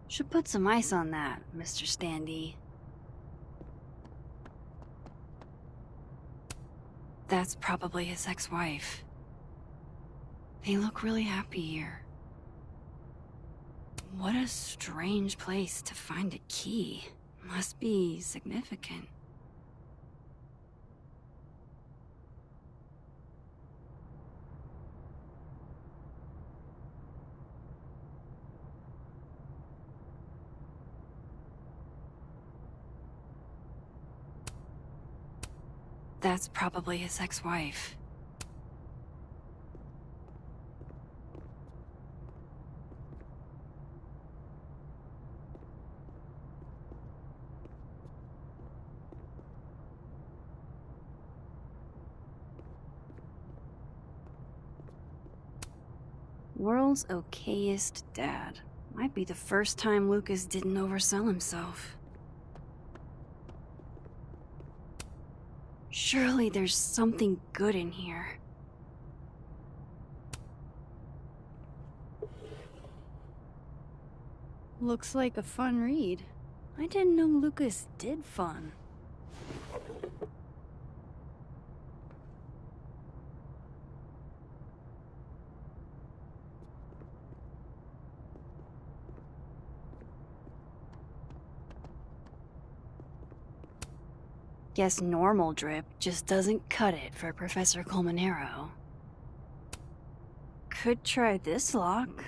Should put some ice on that, Mr. Standy. That's probably his ex-wife. They look really happy here. What a strange place to find a key. Must be significant. That's probably his ex-wife. World's okayest dad. Might be the first time Lucas didn't oversell himself. Surely there's something good in here. Looks like a fun read. I didn't know Lucas did fun. Guess normal drip just doesn't cut it for Professor Colmenero. Could try this lock.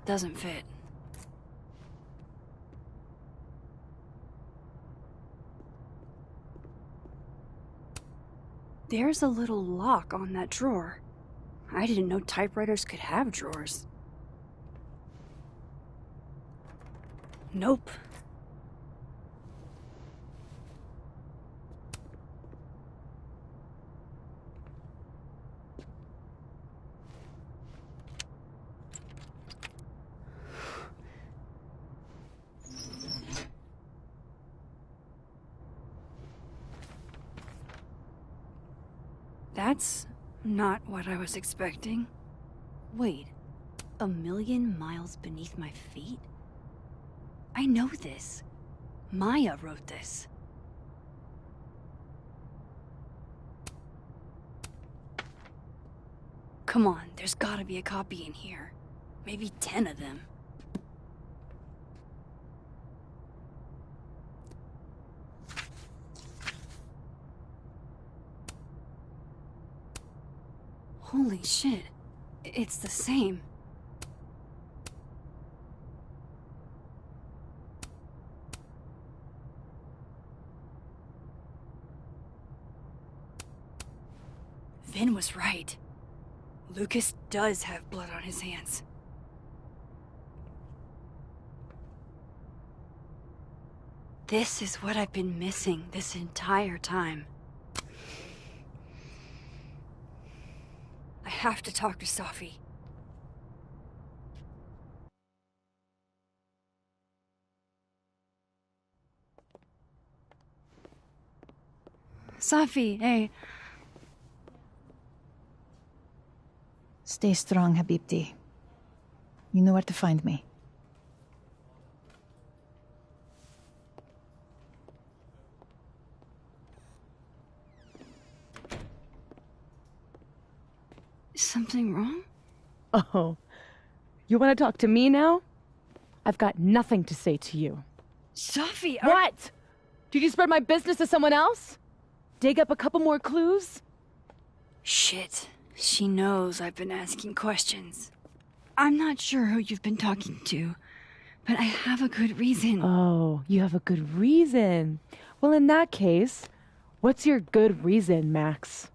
Doesn't fit. There's a little lock on that drawer. I didn't know typewriters could have drawers. Nope. That's not what I was expecting. Wait, 1,000,000 miles beneath my feet? I know this. Maya wrote this. Come on, there's gotta be a copy in here. Maybe 10 of them. Holy shit. It's the same. Vin was right. Lucas does have blood on his hands. This is what I've been missing this entire time. I have to talk to Safi. Safi, hey.
Stay strong, Habibti. You know where to find me.
Something wrong?
Oh, you want to talk to me now? I've got nothing to say to you.
Safi,
What? Did you spread my business to someone else? Dig up a couple more clues?
Shit. She knows I've been asking questions. I'm not sure who you've been talking to, but I have a good reason.
Oh, you have a good reason. Well, in that case, what's your good reason, Max?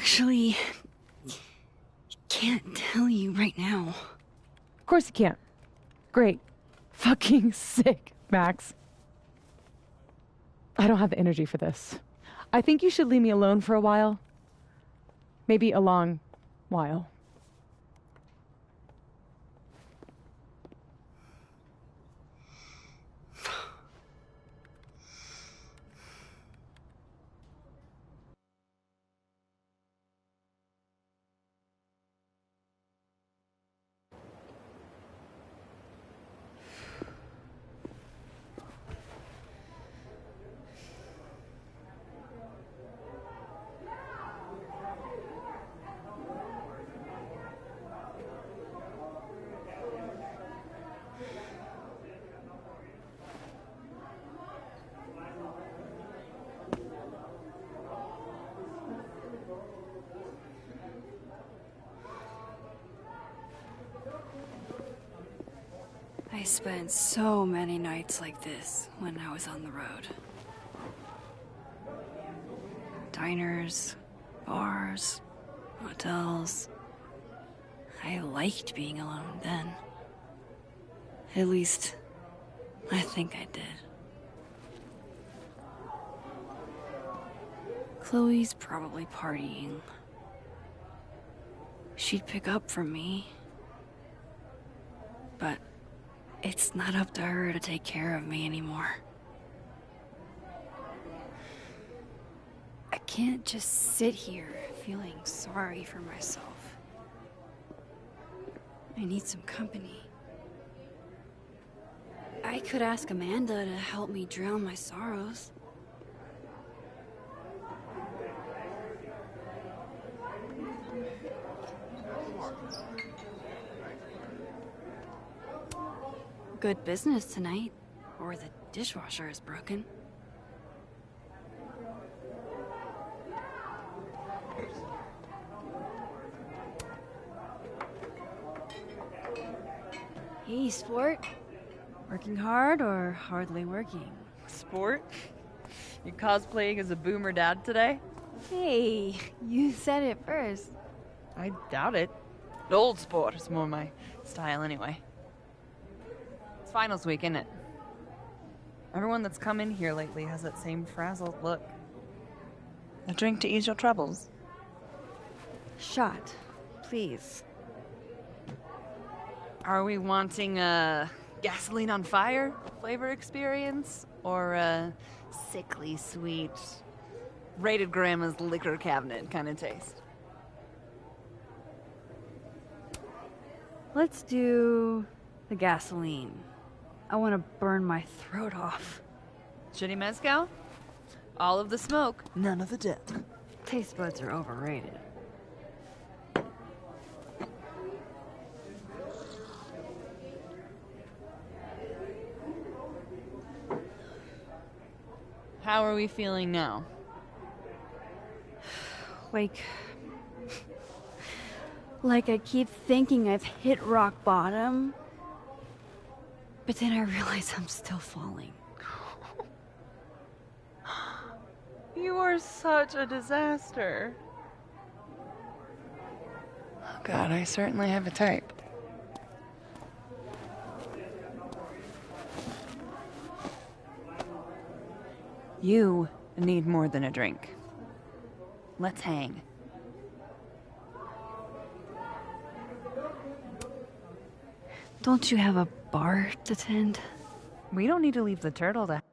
actually can't tell you right now.
Of course you can't. Great. Fucking sick, Max. I don't have the energy for this. I think you should leave me alone for a while. Maybe a long while.
I spent so many nights like this when I was on the road. Diners, bars, motels. I liked being alone then. At least, I think I did. Chloe's probably partying. She'd pick up from me. But it's not up to her to take care of me anymore. I can't just sit here feeling sorry for myself. I need some company. I could ask Amanda to help me drown my sorrows. Good business tonight, or the dishwasher is broken. Hey, sport. Working hard or hardly working?
Sport? You cosplaying as a boomer dad today?
Hey, you said it first.
I doubt it. Old sport is more my style anyway. It's finals week, isn't it? Everyone that's come in here lately has that same frazzled look. A drink to ease your troubles.
Shot, please.
Are we wanting a gasoline on fire flavor experience? Or a sickly sweet, raided grandma's liquor cabinet kind of taste?
Let's do the gasoline. I want to burn my throat off.
Shitty mezcal? All of the smoke, none of the dip.
Taste buds are overrated.
How are we feeling now?
Like I keep thinking I've hit rock bottom, but then I realize I'm still falling.
You are such a disaster. Oh God, I certainly have a type. You need more than a drink. Let's hang.
Don't you have a bar to tend?
We don't need to leave the turtle to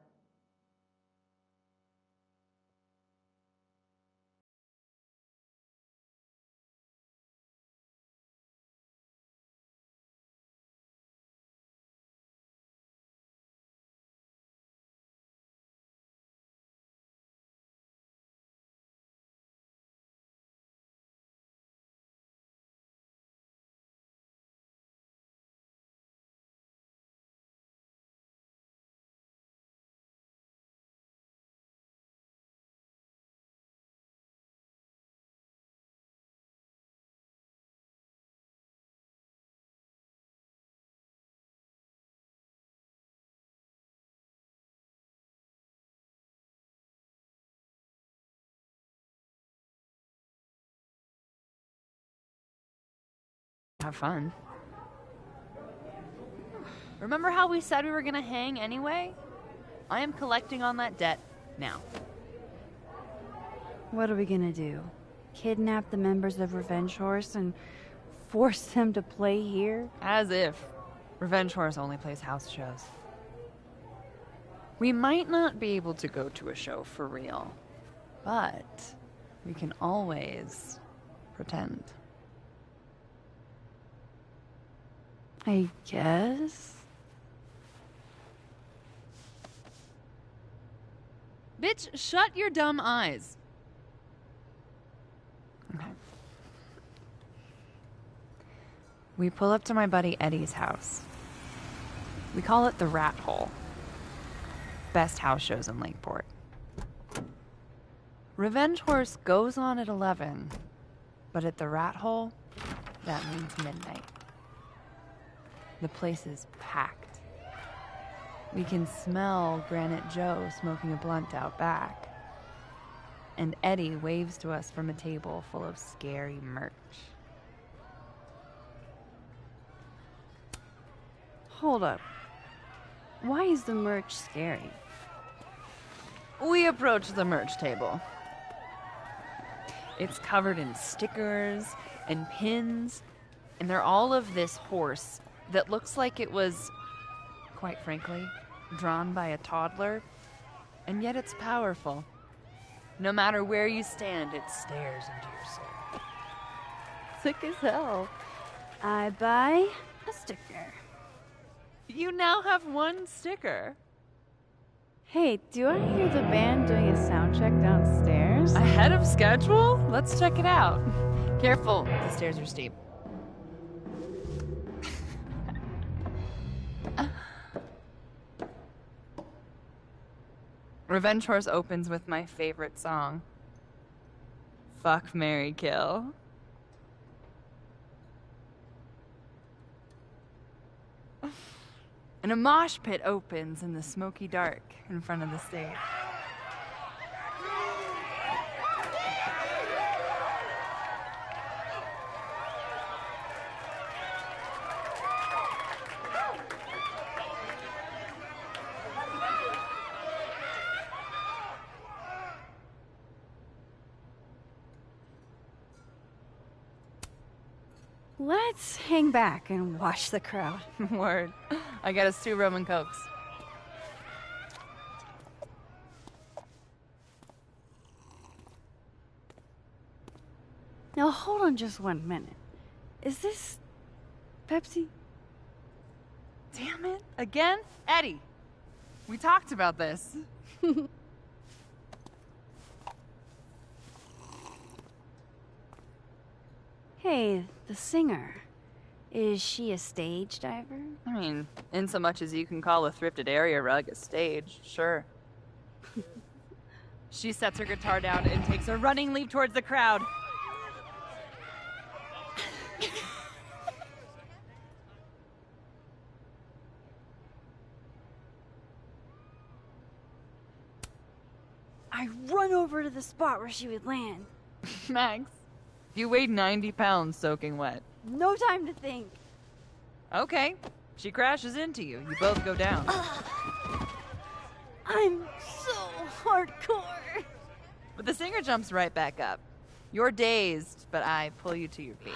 have fun. Remember how we said we were gonna hang anyway? I am collecting on that debt now.
What are we gonna do? Kidnap the members of Revenge Horse and force them to play here?
As if. Revenge Horse only plays house shows. We might not be able to go to a show for real, but we can always pretend.
I guess.
Bitch, shut your dumb eyes. Okay. We pull up to my buddy Eddie's house. We call it the Rat Hole. Best house shows in Lakeport. Revenge Horse goes on at 11, but at the Rat Hole, that means midnight. The place is packed. We can smell Granite Joe smoking a blunt out back. And Eddie waves to us from a table full of scary merch.
Hold up. Why is the merch scary?
We approach the merch table. It's covered in stickers and pins, and they're all of this horse that looks like it was, quite frankly, drawn by a toddler, and yet it's powerful. No matter where you stand, it stares into your soul.
Sick as hell. I buy a sticker.
You now have one sticker.
Hey, do I hear the band doing a sound check downstairs?
Ahead of schedule? Let's check it out. Careful, the stairs are steep. Revenge Horse opens with my favorite song. Fuck, Marry, Kill. And a mosh pit opens in the smoky dark in front of the stage.
Let's hang back and watch the crowd.
Word. I got us 2 Roman Cokes.
Now hold on just 1 minute. Is this Pepsi?
Damn it. Again? Eddie, we talked about this.
Hey, the singer. Is she a stage diver?
I mean, in so much as you can call a thrifted area rug a stage, sure. She sets her guitar down and takes a running leap towards the crowd.
I run over to the spot where she would land.
Max, you weighed 90 pounds soaking wet.
No time to think.
Okay, she crashes into you. You both go down.
I'm so hardcore.
But the singer jumps right back up. You're dazed, but I pull you to your feet.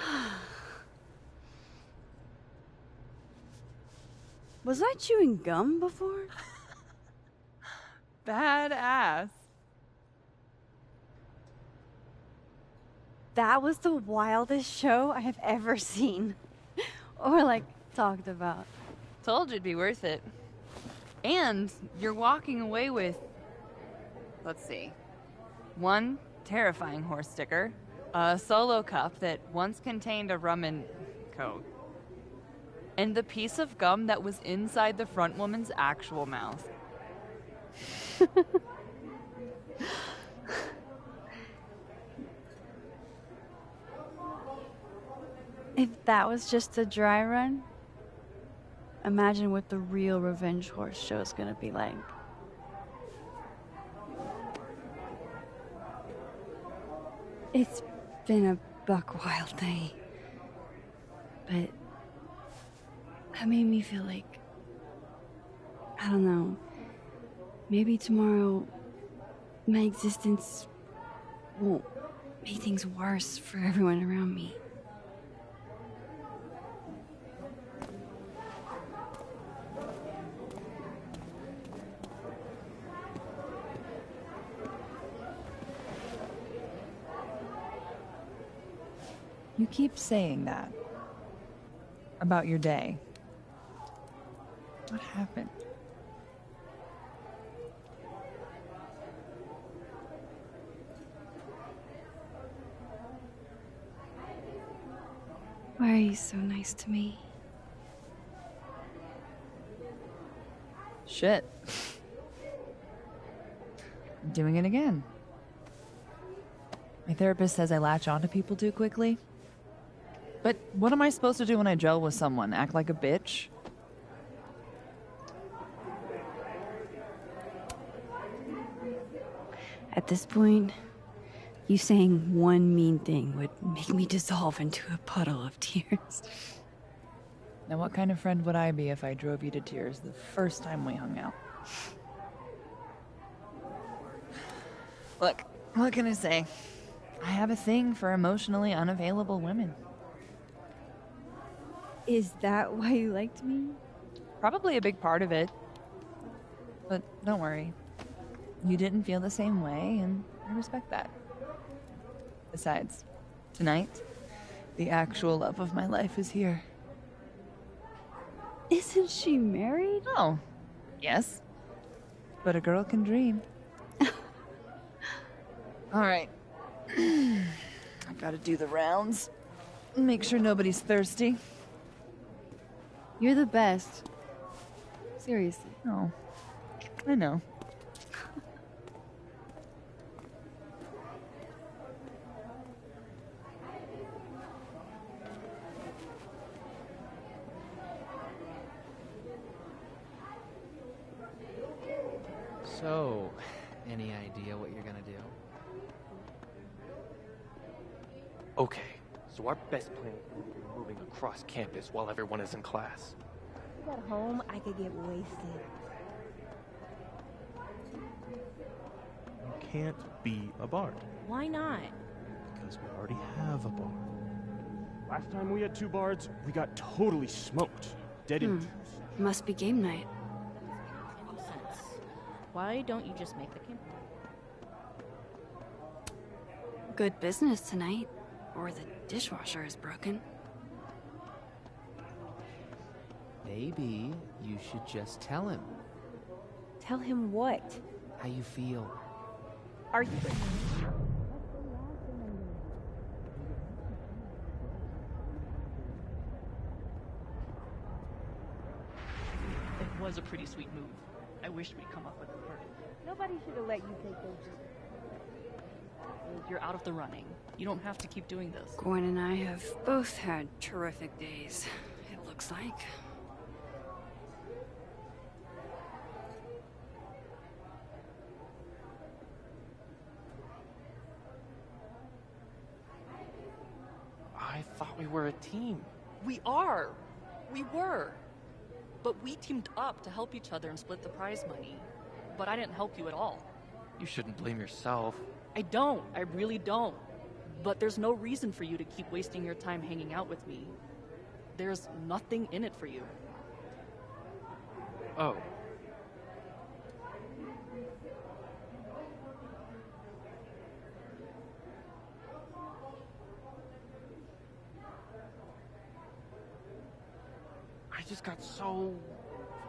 Was I chewing gum before?
Badass.
That was the wildest show I have ever seen. Or, like, talked about.
Told you it'd be worth it. And you're walking away with, let's see, 1 terrifying horse sticker, a solo cup that once contained a rum and coke, and the piece of gum that was inside the front woman's actual mouth.
If that was just a dry run, imagine what the real Revenge Horse show is gonna be like. It's been a buck wild day. but that made me feel like, I don't know, maybe tomorrow my existence won't make things worse for everyone around me.
You keep saying that. About your day. What happened?
Why are you so nice to me?
Shit. I'm doing it again. My therapist says I latch onto people too quickly. But what am I supposed to do when I gel with someone? Act like a bitch?
At this point, you saying one mean thing would make me dissolve into a puddle of tears.
Now, what kind of friend would I be if I drove you to tears the first time we hung out? Look, what can I say? I have a thing for emotionally unavailable women.
Is that why you liked me?
Probably a big part of it. But don't worry. You didn't feel the same way, and I respect that. Besides, tonight, the actual love of my life is here.
Isn't she married?
Oh, yes. But a girl can dream. All right. I gotta do the rounds. Make sure nobody's thirsty.
You're the best. Seriously.
Oh, I know.
So, any idea what you're gonna do?
Okay, so our best plan is going to be moving across campus while everyone is in class.
At home, I could get wasted.
You can't be a bard.
Why not?
Because we already have a bard.
Last time we had 2 bards, we got totally smoked. Dead in 2s.
Must be game night.
Why don't you just make the camp?
Good business tonight. Or the dishwasher is broken.
Maybe you should just tell him
Tell him what?
how you feel.
Are you...
It was a pretty sweet move. I wished we'd come up with it first.
Nobody should have let you take those...
You're out of the running. You don't have to keep doing this.
Gwen and I have both had terrific days, it looks like.
I thought we were a team.
We are! We were! But we teamed up to help each other and split the prize money. But I didn't help you at all.
You shouldn't blame yourself.
I don't. I really don't. But there's no reason for you to keep wasting your time hanging out with me. There's nothing in it for you.
Oh. I just got so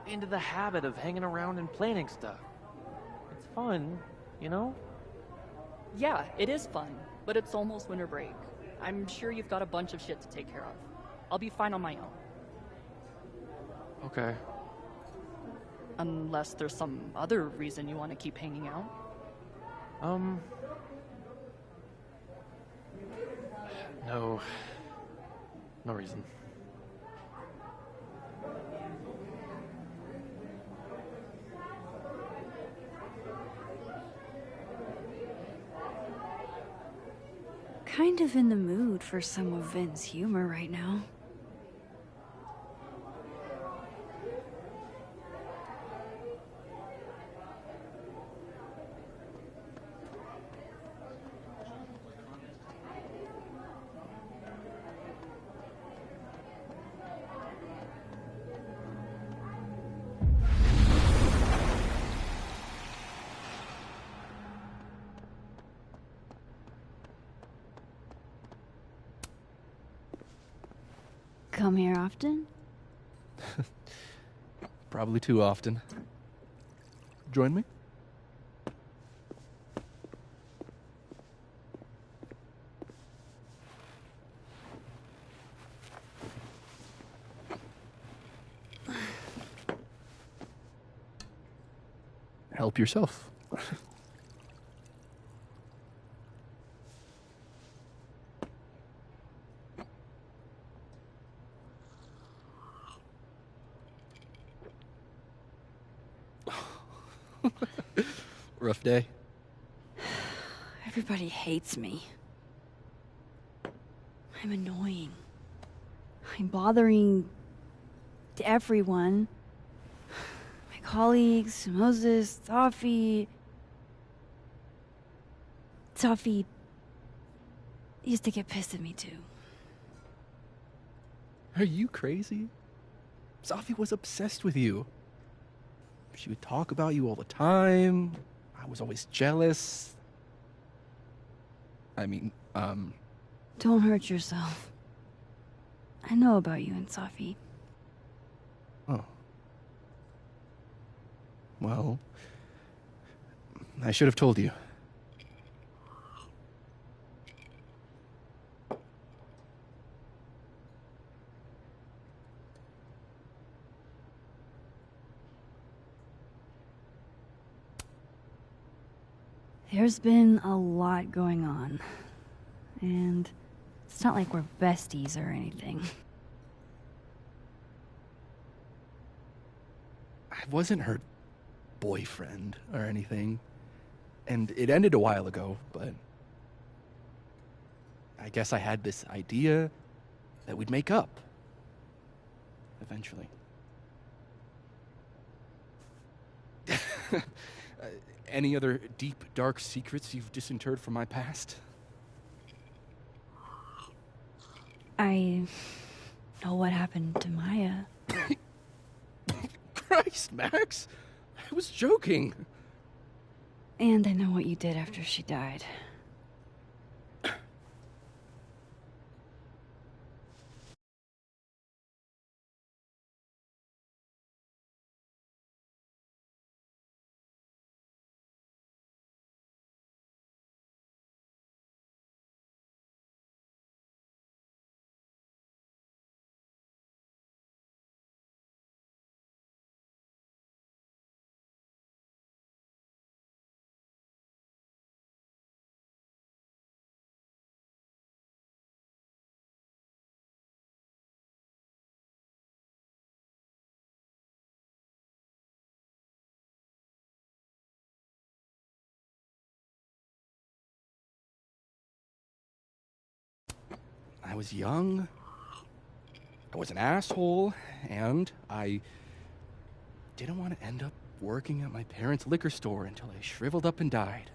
into the habit of hanging around and planning stuff. It's fun, you know?
Yeah, it is fun, but it's almost winter break. I'm sure you've got a bunch of shit to take care of. I'll be fine on my own.
Okay.
Unless there's some other reason you want to keep hanging out.
No. No reason.
Kind of in the mood for some of Vin's humor right now. come here often?
Probably too often. Join me? Help yourself. Rough day.
Everybody hates me. I'm annoying. I'm bothering everyone. My colleagues, Moses, Safi. Safi used to get pissed at me too.
Are you crazy? Safi was obsessed with you. She would talk about you all the time. I was always jealous. I mean,
Don't hurt yourself. I know about you and Safi.
Oh. Well, I should have told you.
There's been a lot going on. And it's not like we're besties or anything.
I wasn't her boyfriend or anything. And it ended a while ago, but I guess I had this idea that we'd make up. Eventually. Any other deep, dark secrets you've disinterred from my past?
I know what happened to Maya.
Christ, Max! I was joking.
And I know what you did after she died.
I was young, I was an asshole, and I didn't want to end up working at my parents' liquor store until I shriveled up and died.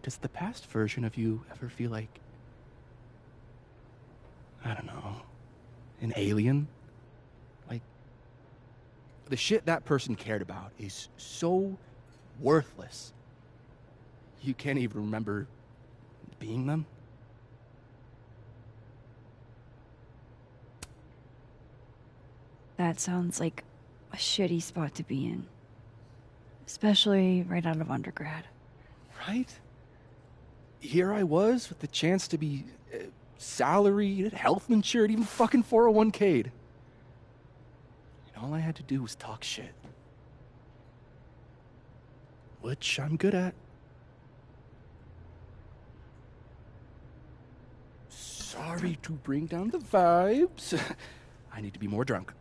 Does the past version of you ever feel like, I don't know, an alien? Like, the shit that person cared about is so worthless. You can't even remember being them?
That sounds like a shitty spot to be in. Especially right out of undergrad.
Right? Here I was with the chance to be salaried, health insured, even fucking 401k'd. And all I had to do was talk shit. Which I'm good at. Sorry to bring down the vibes. I need to be more drunk.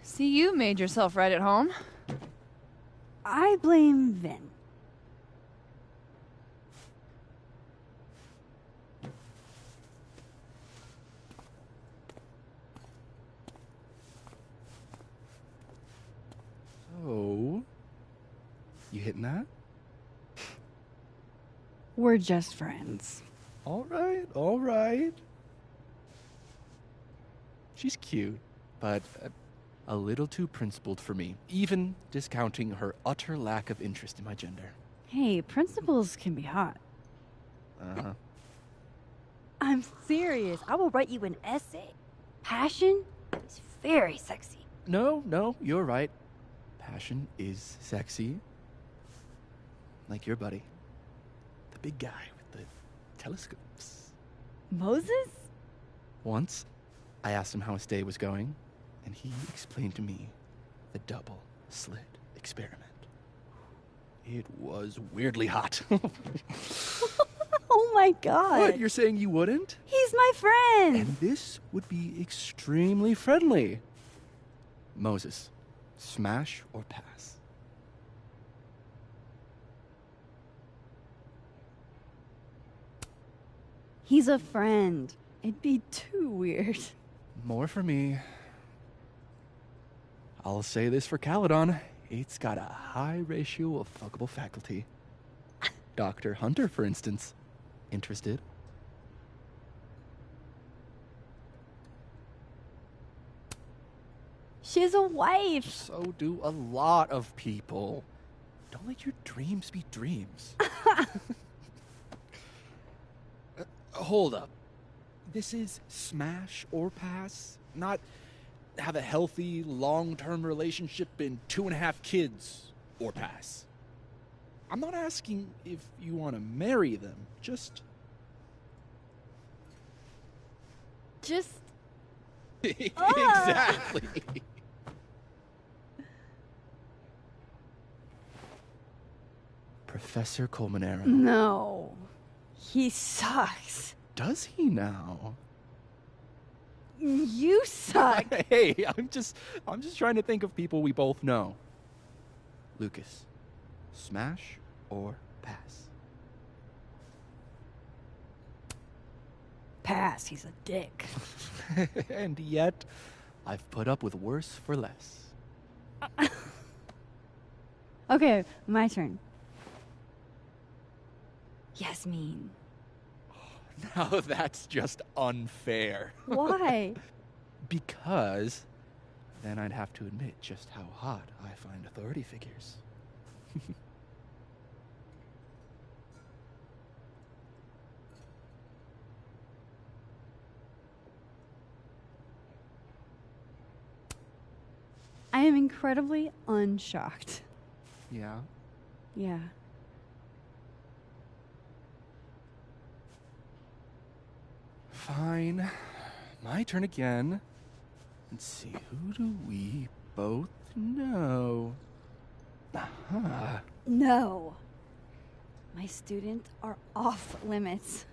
See, you made yourself right at home.
I blame Vin.
So, you hitting that?
We're just friends.
All right, all right. She's cute, but a little too principled for me, even discounting her utter lack of interest in my gender.
Hey, principals can be hot.
Uh-huh.
I'm serious. I will write you an essay. Passion is very sexy.
No, you're right. Passion is sexy. Like your buddy. The big guy with the telescopes.
Moses?
Once, I asked him how his day was going, and he explained to me the double slit experiment. It was weirdly hot.
Oh my god.
What, you're saying you wouldn't?
He's my friend.
And this would be extremely friendly. Moses, smash or pass?
He's a friend. It'd be too weird.
More for me. I'll say this for Caledon. It's got a high ratio of fuckable faculty. Dr. Hunter, for instance. Interested?
She's a wife.
So do a lot of people. Don't let your dreams be dreams. Hold up. This is smash or pass, not have a healthy, long-term relationship and 2.5 kids or pass. I'm not asking if you want to marry them, just... Exactly. Professor Colmenero.
No. He sucks.
Does he now?
You suck.
Hey, I'm just trying to think of people we both know. Lucas, smash or pass?
Pass. He's a dick.
And yet, I've put up with worse for less.
Okay, my turn. Yasmin.
Now that's just unfair.
Why?
Because then I'd have to admit just how hot I find authority figures.
I am incredibly unshocked.
Yeah?
Yeah.
Fine. My turn again. Let's see, who do we both know? Aha.
No. My students are off limits.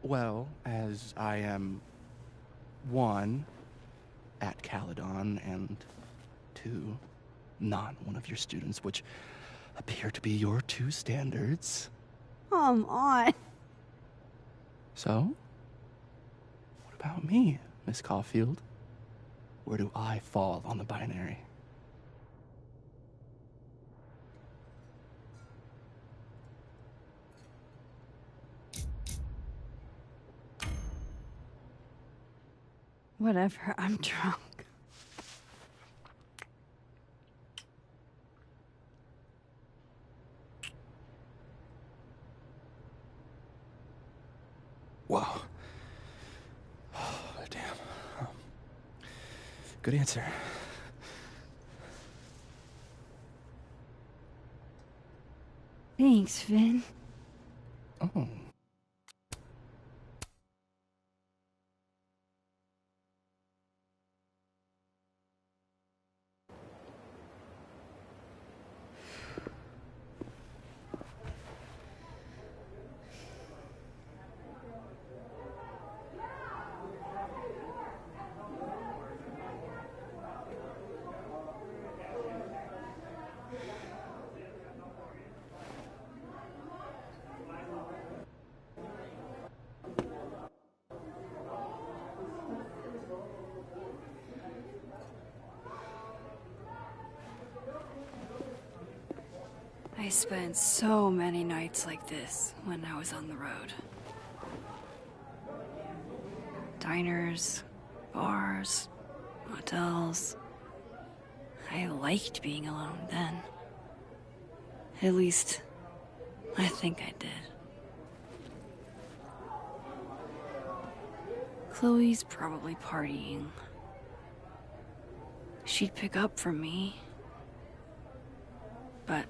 Well, as I am 1, at Caledon, and 2, not one of your students, which appear to be your 2 standards.
Come on.
So, what about me, Miss Caulfield? Where do I fall on the binary?
Whatever, I'm drunk.
Wow. Oh, damn. Good answer.
Thanks, Finn.
Oh.
I spent so many nights like this when I was on the road. Diners, bars, hotels. I liked being alone then. At least, I think I did. Chloe's probably partying. She'd pick up from me. But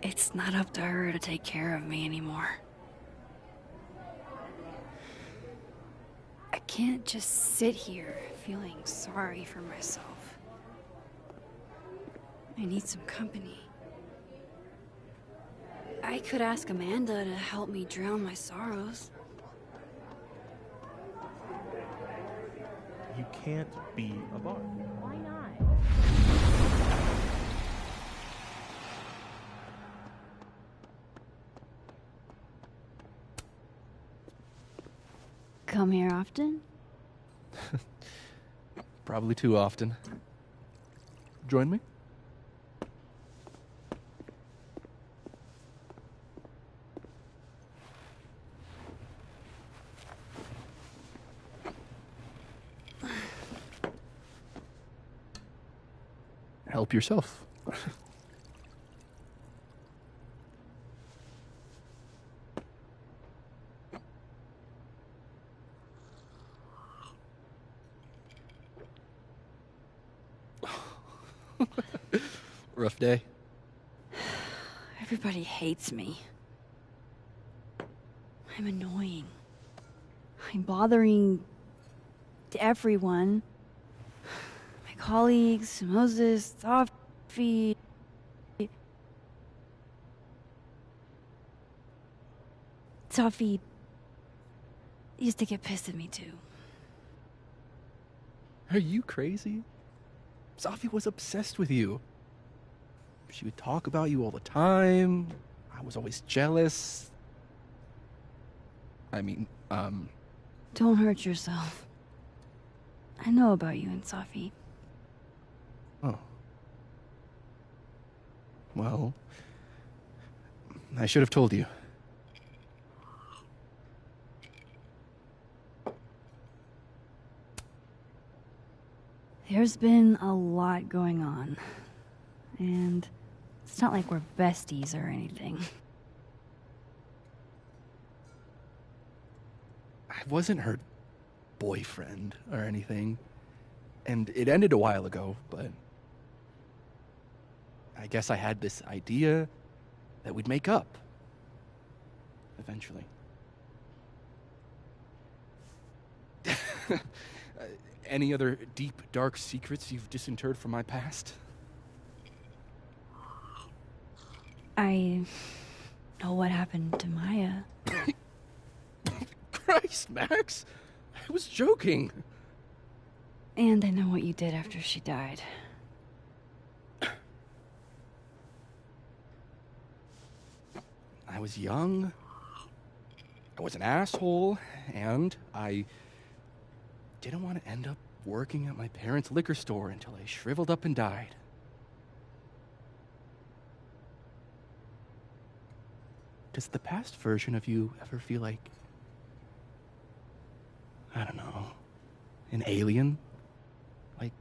it's not up to her to take care of me anymore. I can't just sit here feeling sorry for myself. I need some company. I could ask Amanda to help me drown my sorrows.
You can't be a bard.
Why not?
Come here often?
Probably too often. Join me? Help yourself. Rough day.
Everybody hates me. I'm annoying. I'm bothering everyone. My colleagues, Moses, Sophie. Sophie used to get pissed at me too.
Are you crazy? Sophie was obsessed with you. She would talk about you all the time. I was always jealous. I mean,
Don't hurt yourself. I know about you and Sophie.
Oh. Well, I should have told you.
There's been a lot going on. And it's not like we're besties or anything.
I wasn't her boyfriend or anything. And it ended a while ago, but I guess I had this idea that we'd make up. Eventually. Any other deep, dark secrets you've disinterred from my past?
I know what happened to Maya.
Christ, Max! I was joking.
And I know what you did after she died.
I was young. I was an asshole, and I didn't want to end up working at my parents' liquor store until I shriveled up and died. Does the past version of you ever feel like, I don't know, an alien? Like,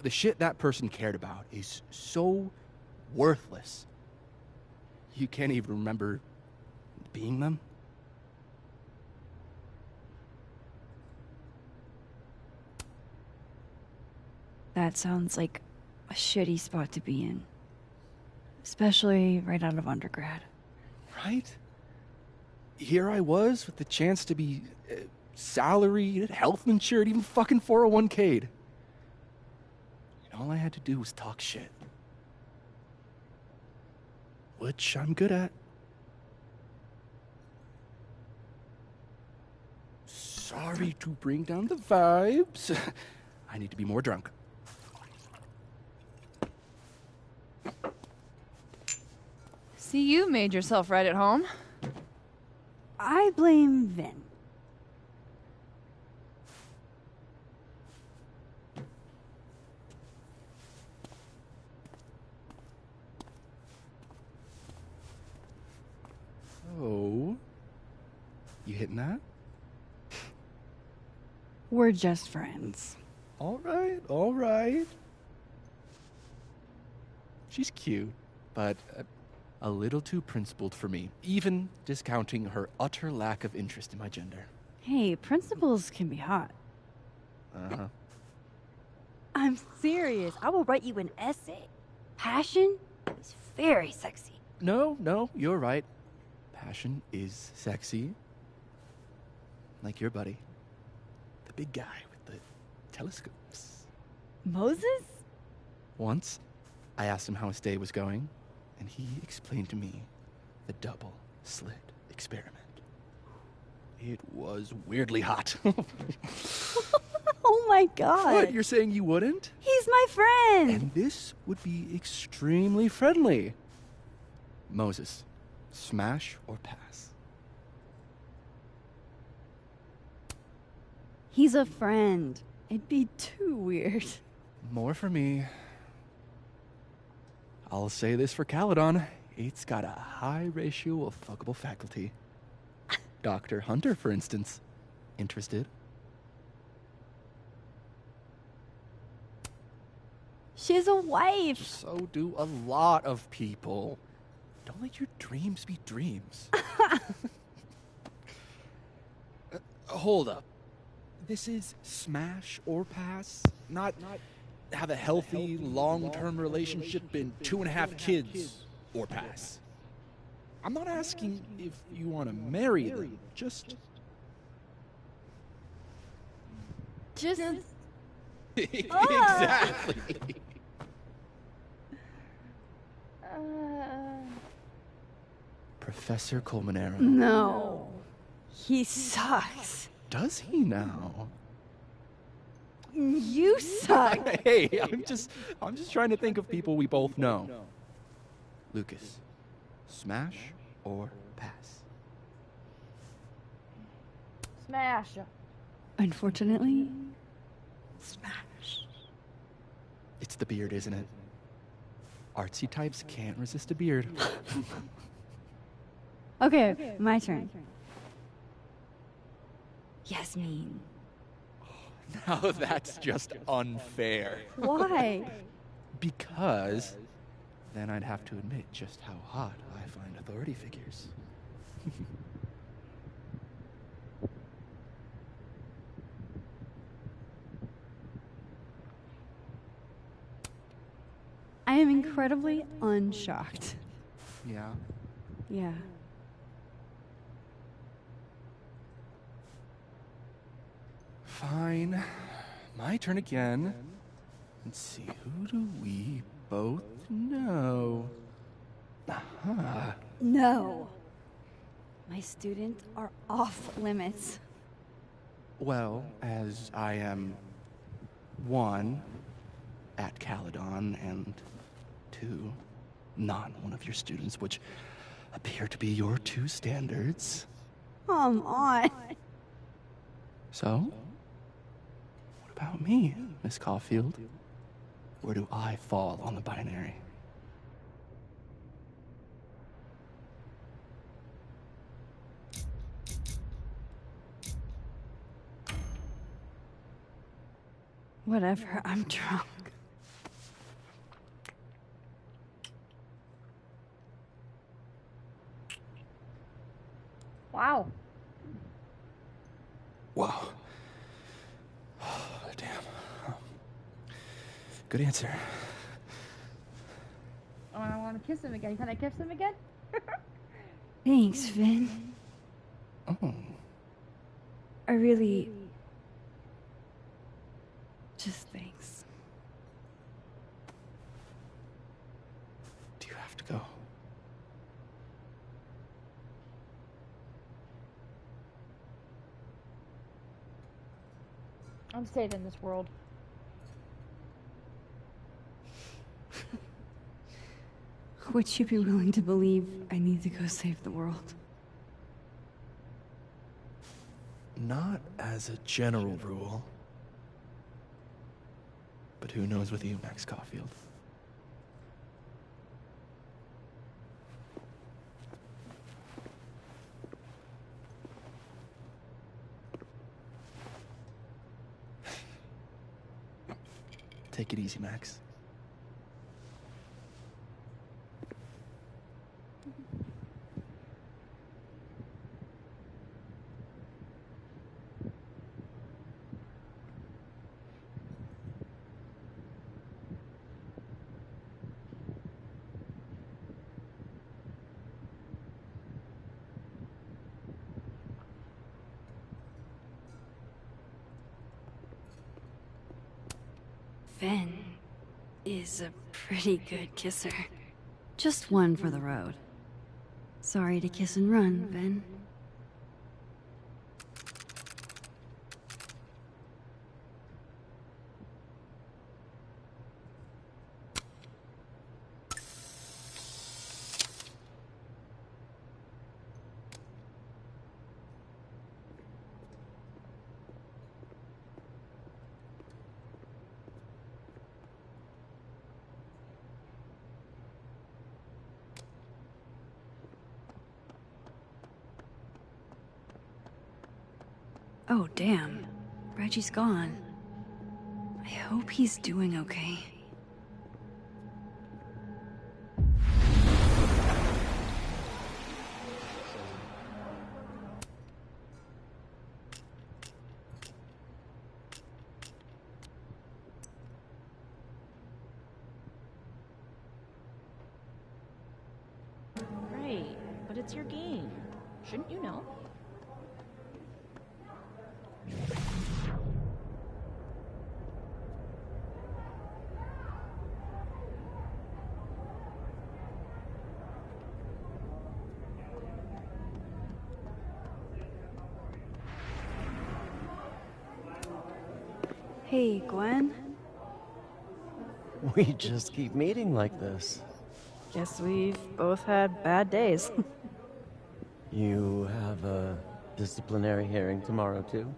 the shit that person cared about is so worthless. You can't even remember being them?
That sounds like a shitty spot to be in. Especially right out of undergrad.
Right? Here I was with the chance to be salaried, health insured, even fucking 401k'd. And all I had to do was talk shit. Which I'm good at. Sorry to bring down the vibes. I need to be more drunk.
See, you made yourself right at home.
I blame Vin.
Oh. You hitting that?
We're just friends.
All right, all right. she's cute, but a little too principled for me, even discounting her utter lack of interest in my gender.
Hey, principals can be hot.
Uh-huh.
I'm serious. I will write you an essay. Passion is very sexy.
No, you're right. Passion is sexy. Like your buddy. The big guy with the telescopes.
Moses?
Once, I asked him how his day was going, and he explained to me the double slit experiment. It was weirdly hot.
Oh my god.
What, you're saying you wouldn't?
He's my friend.
And this would be extremely friendly. Moses, smash or pass?
He's a friend. It'd be too weird.
More for me. I'll say this for Caledon. It's got a high ratio of fuckable faculty. Dr. Hunter, for instance. Interested?
She's a wife.
So do a lot of people. Don't let your dreams be dreams. Hold up. This is smash or pass? Not have a healthy, long-term relationship and 2.5 kids or pass. I'm not asking if you want to marry them. Just exactly. Professor Colmenero.
No. He sucks.
Does he now?
You suck.
Hey, I'm just trying to think of people we both know. Lucas, smash or pass?
Smash.
Unfortunately, smash.
It's the beard, isn't it? Artsy types can't resist a beard.
Okay, my turn. Yasmin.
Now that's just unfair.
Why?
Because then I'd have to admit just how hot I find authority figures.
I am incredibly unshocked.
Yeah.
Yeah.
Fine. My turn again. Let's see, who do we both know? Aha.
No. My students are off limits.
Well, as I am 1, at Caledon, and 2, not one of your students, which appear to be your 2 standards.
Come on.
So, what about me, Miss Caulfield? Where do I fall on the binary?
Whatever, I'm drunk.
Wow.
Wow. Damn. Good answer.
Oh, I want to kiss him again. Can I kiss him again?
Thanks, Vin.
Oh.
I really... Just thanks.
Do you have to go?
I'm staying in this world.
Would you be willing to believe I need to go save the world?
Not as a general rule. But who knows with you, Max Caulfield? Take it easy, Max.
Ven is a pretty good kisser. Just one for the road. Sorry to kiss and run, Ven. Oh, damn. Reggie's gone. I hope he's doing okay.
Right, but it's your game. Shouldn't you know?
Hey, Gwen.
We just keep meeting like this.
Guess we've both had bad days.
You have a disciplinary hearing tomorrow, too?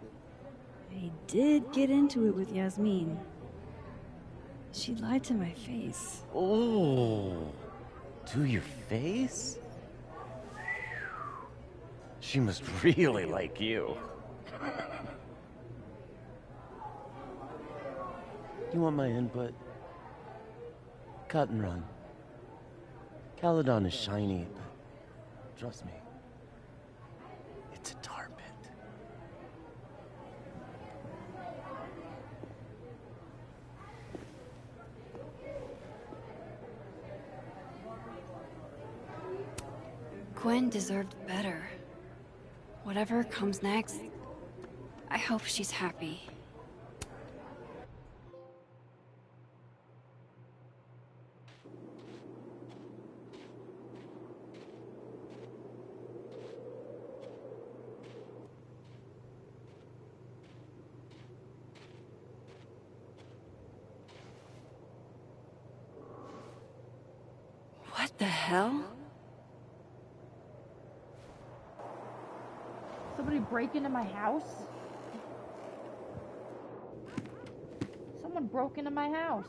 I did get into it with Yasmin. She lied to my face.
Oh, to your face? She must really like you. You want my input? Cut and run. Caledon is shiny, but trust me, it's a tar pit.
Gwen deserved better. Whatever comes next, I hope she's happy. What the hell?
Somebody break into my house? Someone broke into my house.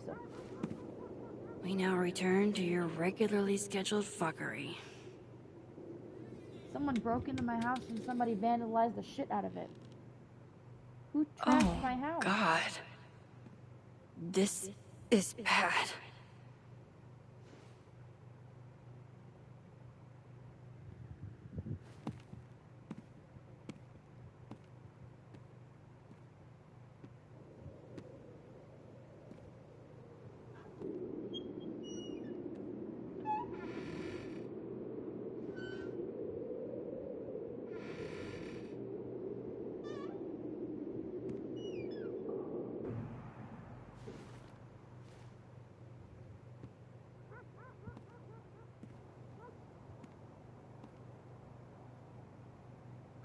We now return to your regularly scheduled fuckery.
Someone broke into my house and somebody vandalized the shit out of it. Who trashed my house?
God. This is bad.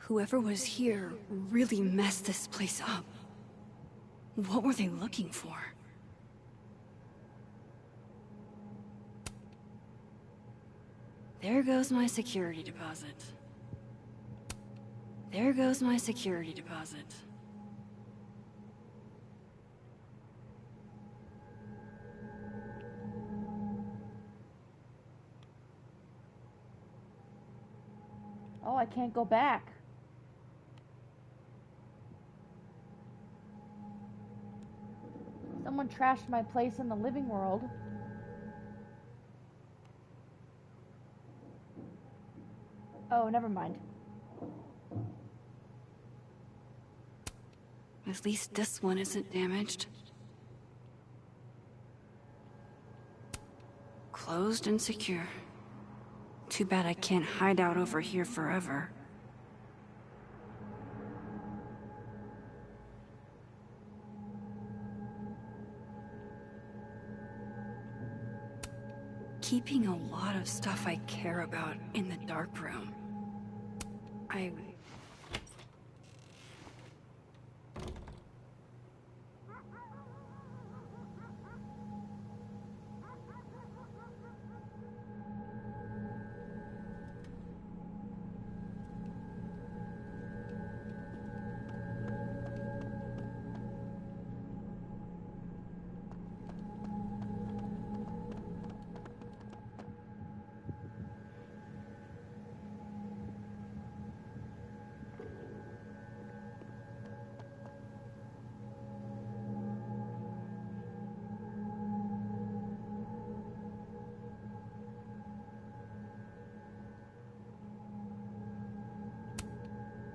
Whoever was here really messed this place up. What were they looking for? There goes my security deposit. There goes my security deposit.
Oh, I can't go back. Someone trashed my place in the living world. Oh, never mind.
At least this one isn't damaged. Closed and secure. Too bad I can't hide out over here forever. Keeping a lot of stuff I care about in the dark room.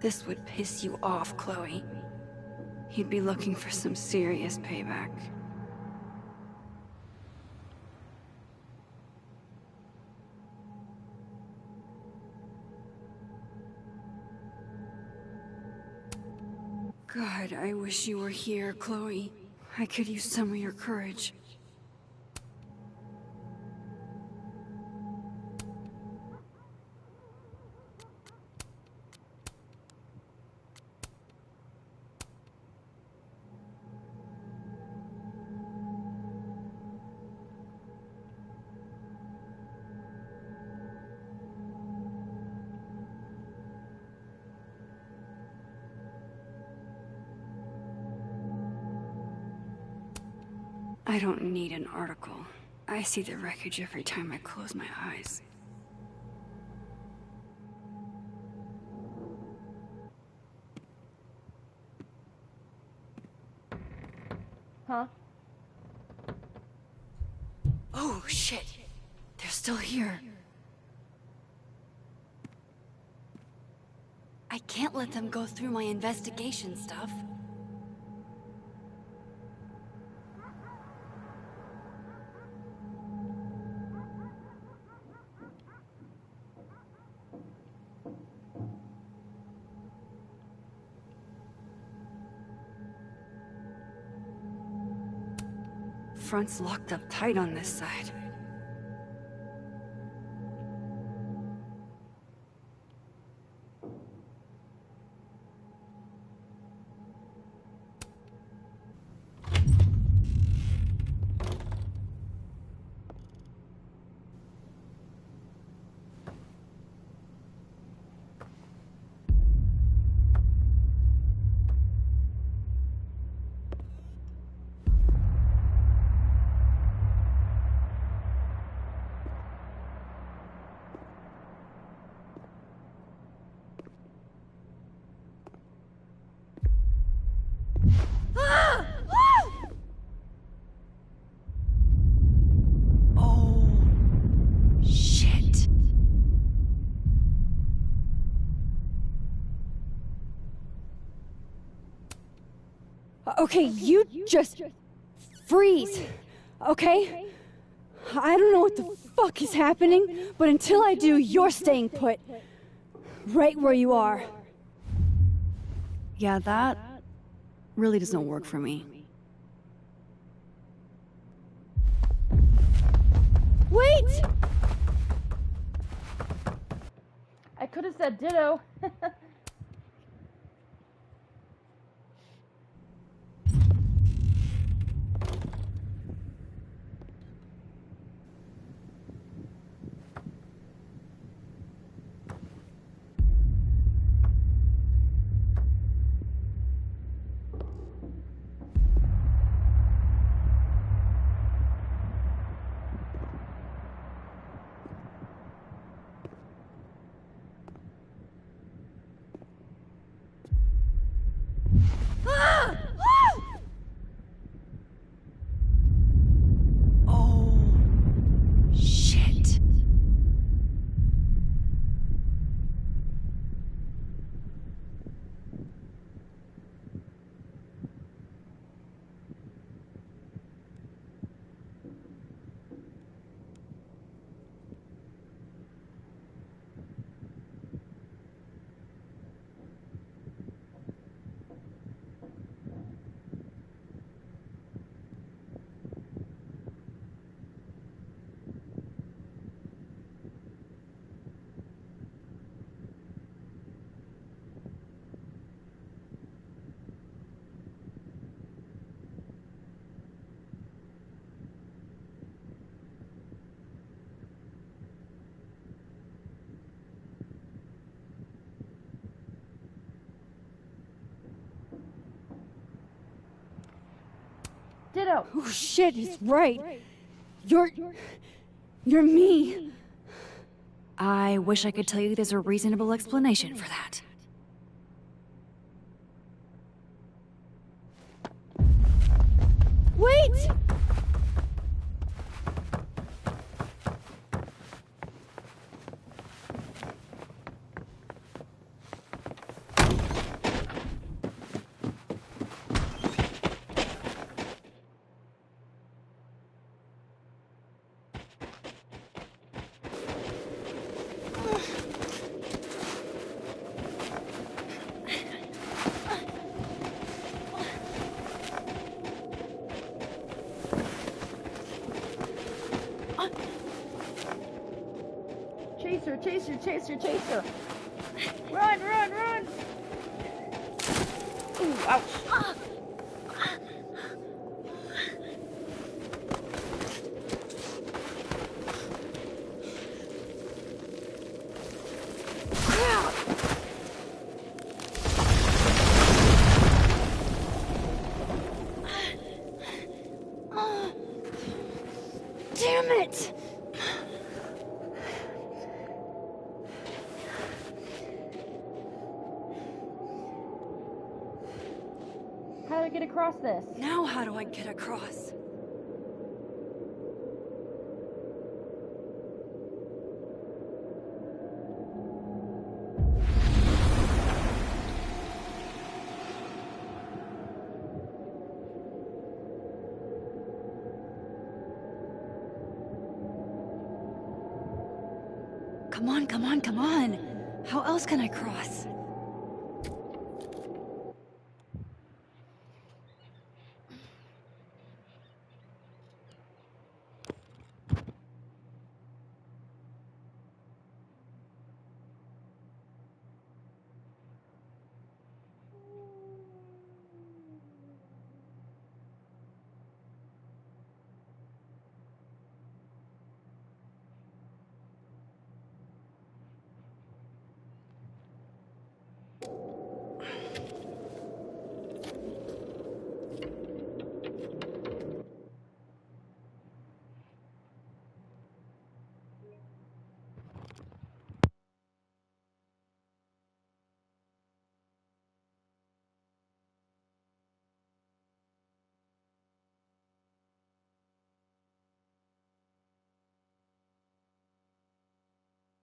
This would piss you off, Chloe. He'd be looking for some serious payback. God, I wish you were here, Chloe. I could use some of your courage. I don't need an article. I see the wreckage every time I close my eyes.
Huh?
Oh, shit. They're still here. I can't let them go through my investigation stuff. Front's locked up tight on this side. Okay, you just freeze, okay? I don't know what the fuck is happening, but until I do, you're staying put. Right where you are. Yeah, that really doesn't work for me.
Wait! I could have said ditto. out.
Oh shit, he's right. You're me.
I wish I could tell you there's a reasonable explanation for that.
Wait!
Chaser, chaser, chaser, chaser. Run, run, run. Ooh, ouch.
Damn it!
How do I get across this?
Now how do I get across? Come on, come on, come on! How else can I cross?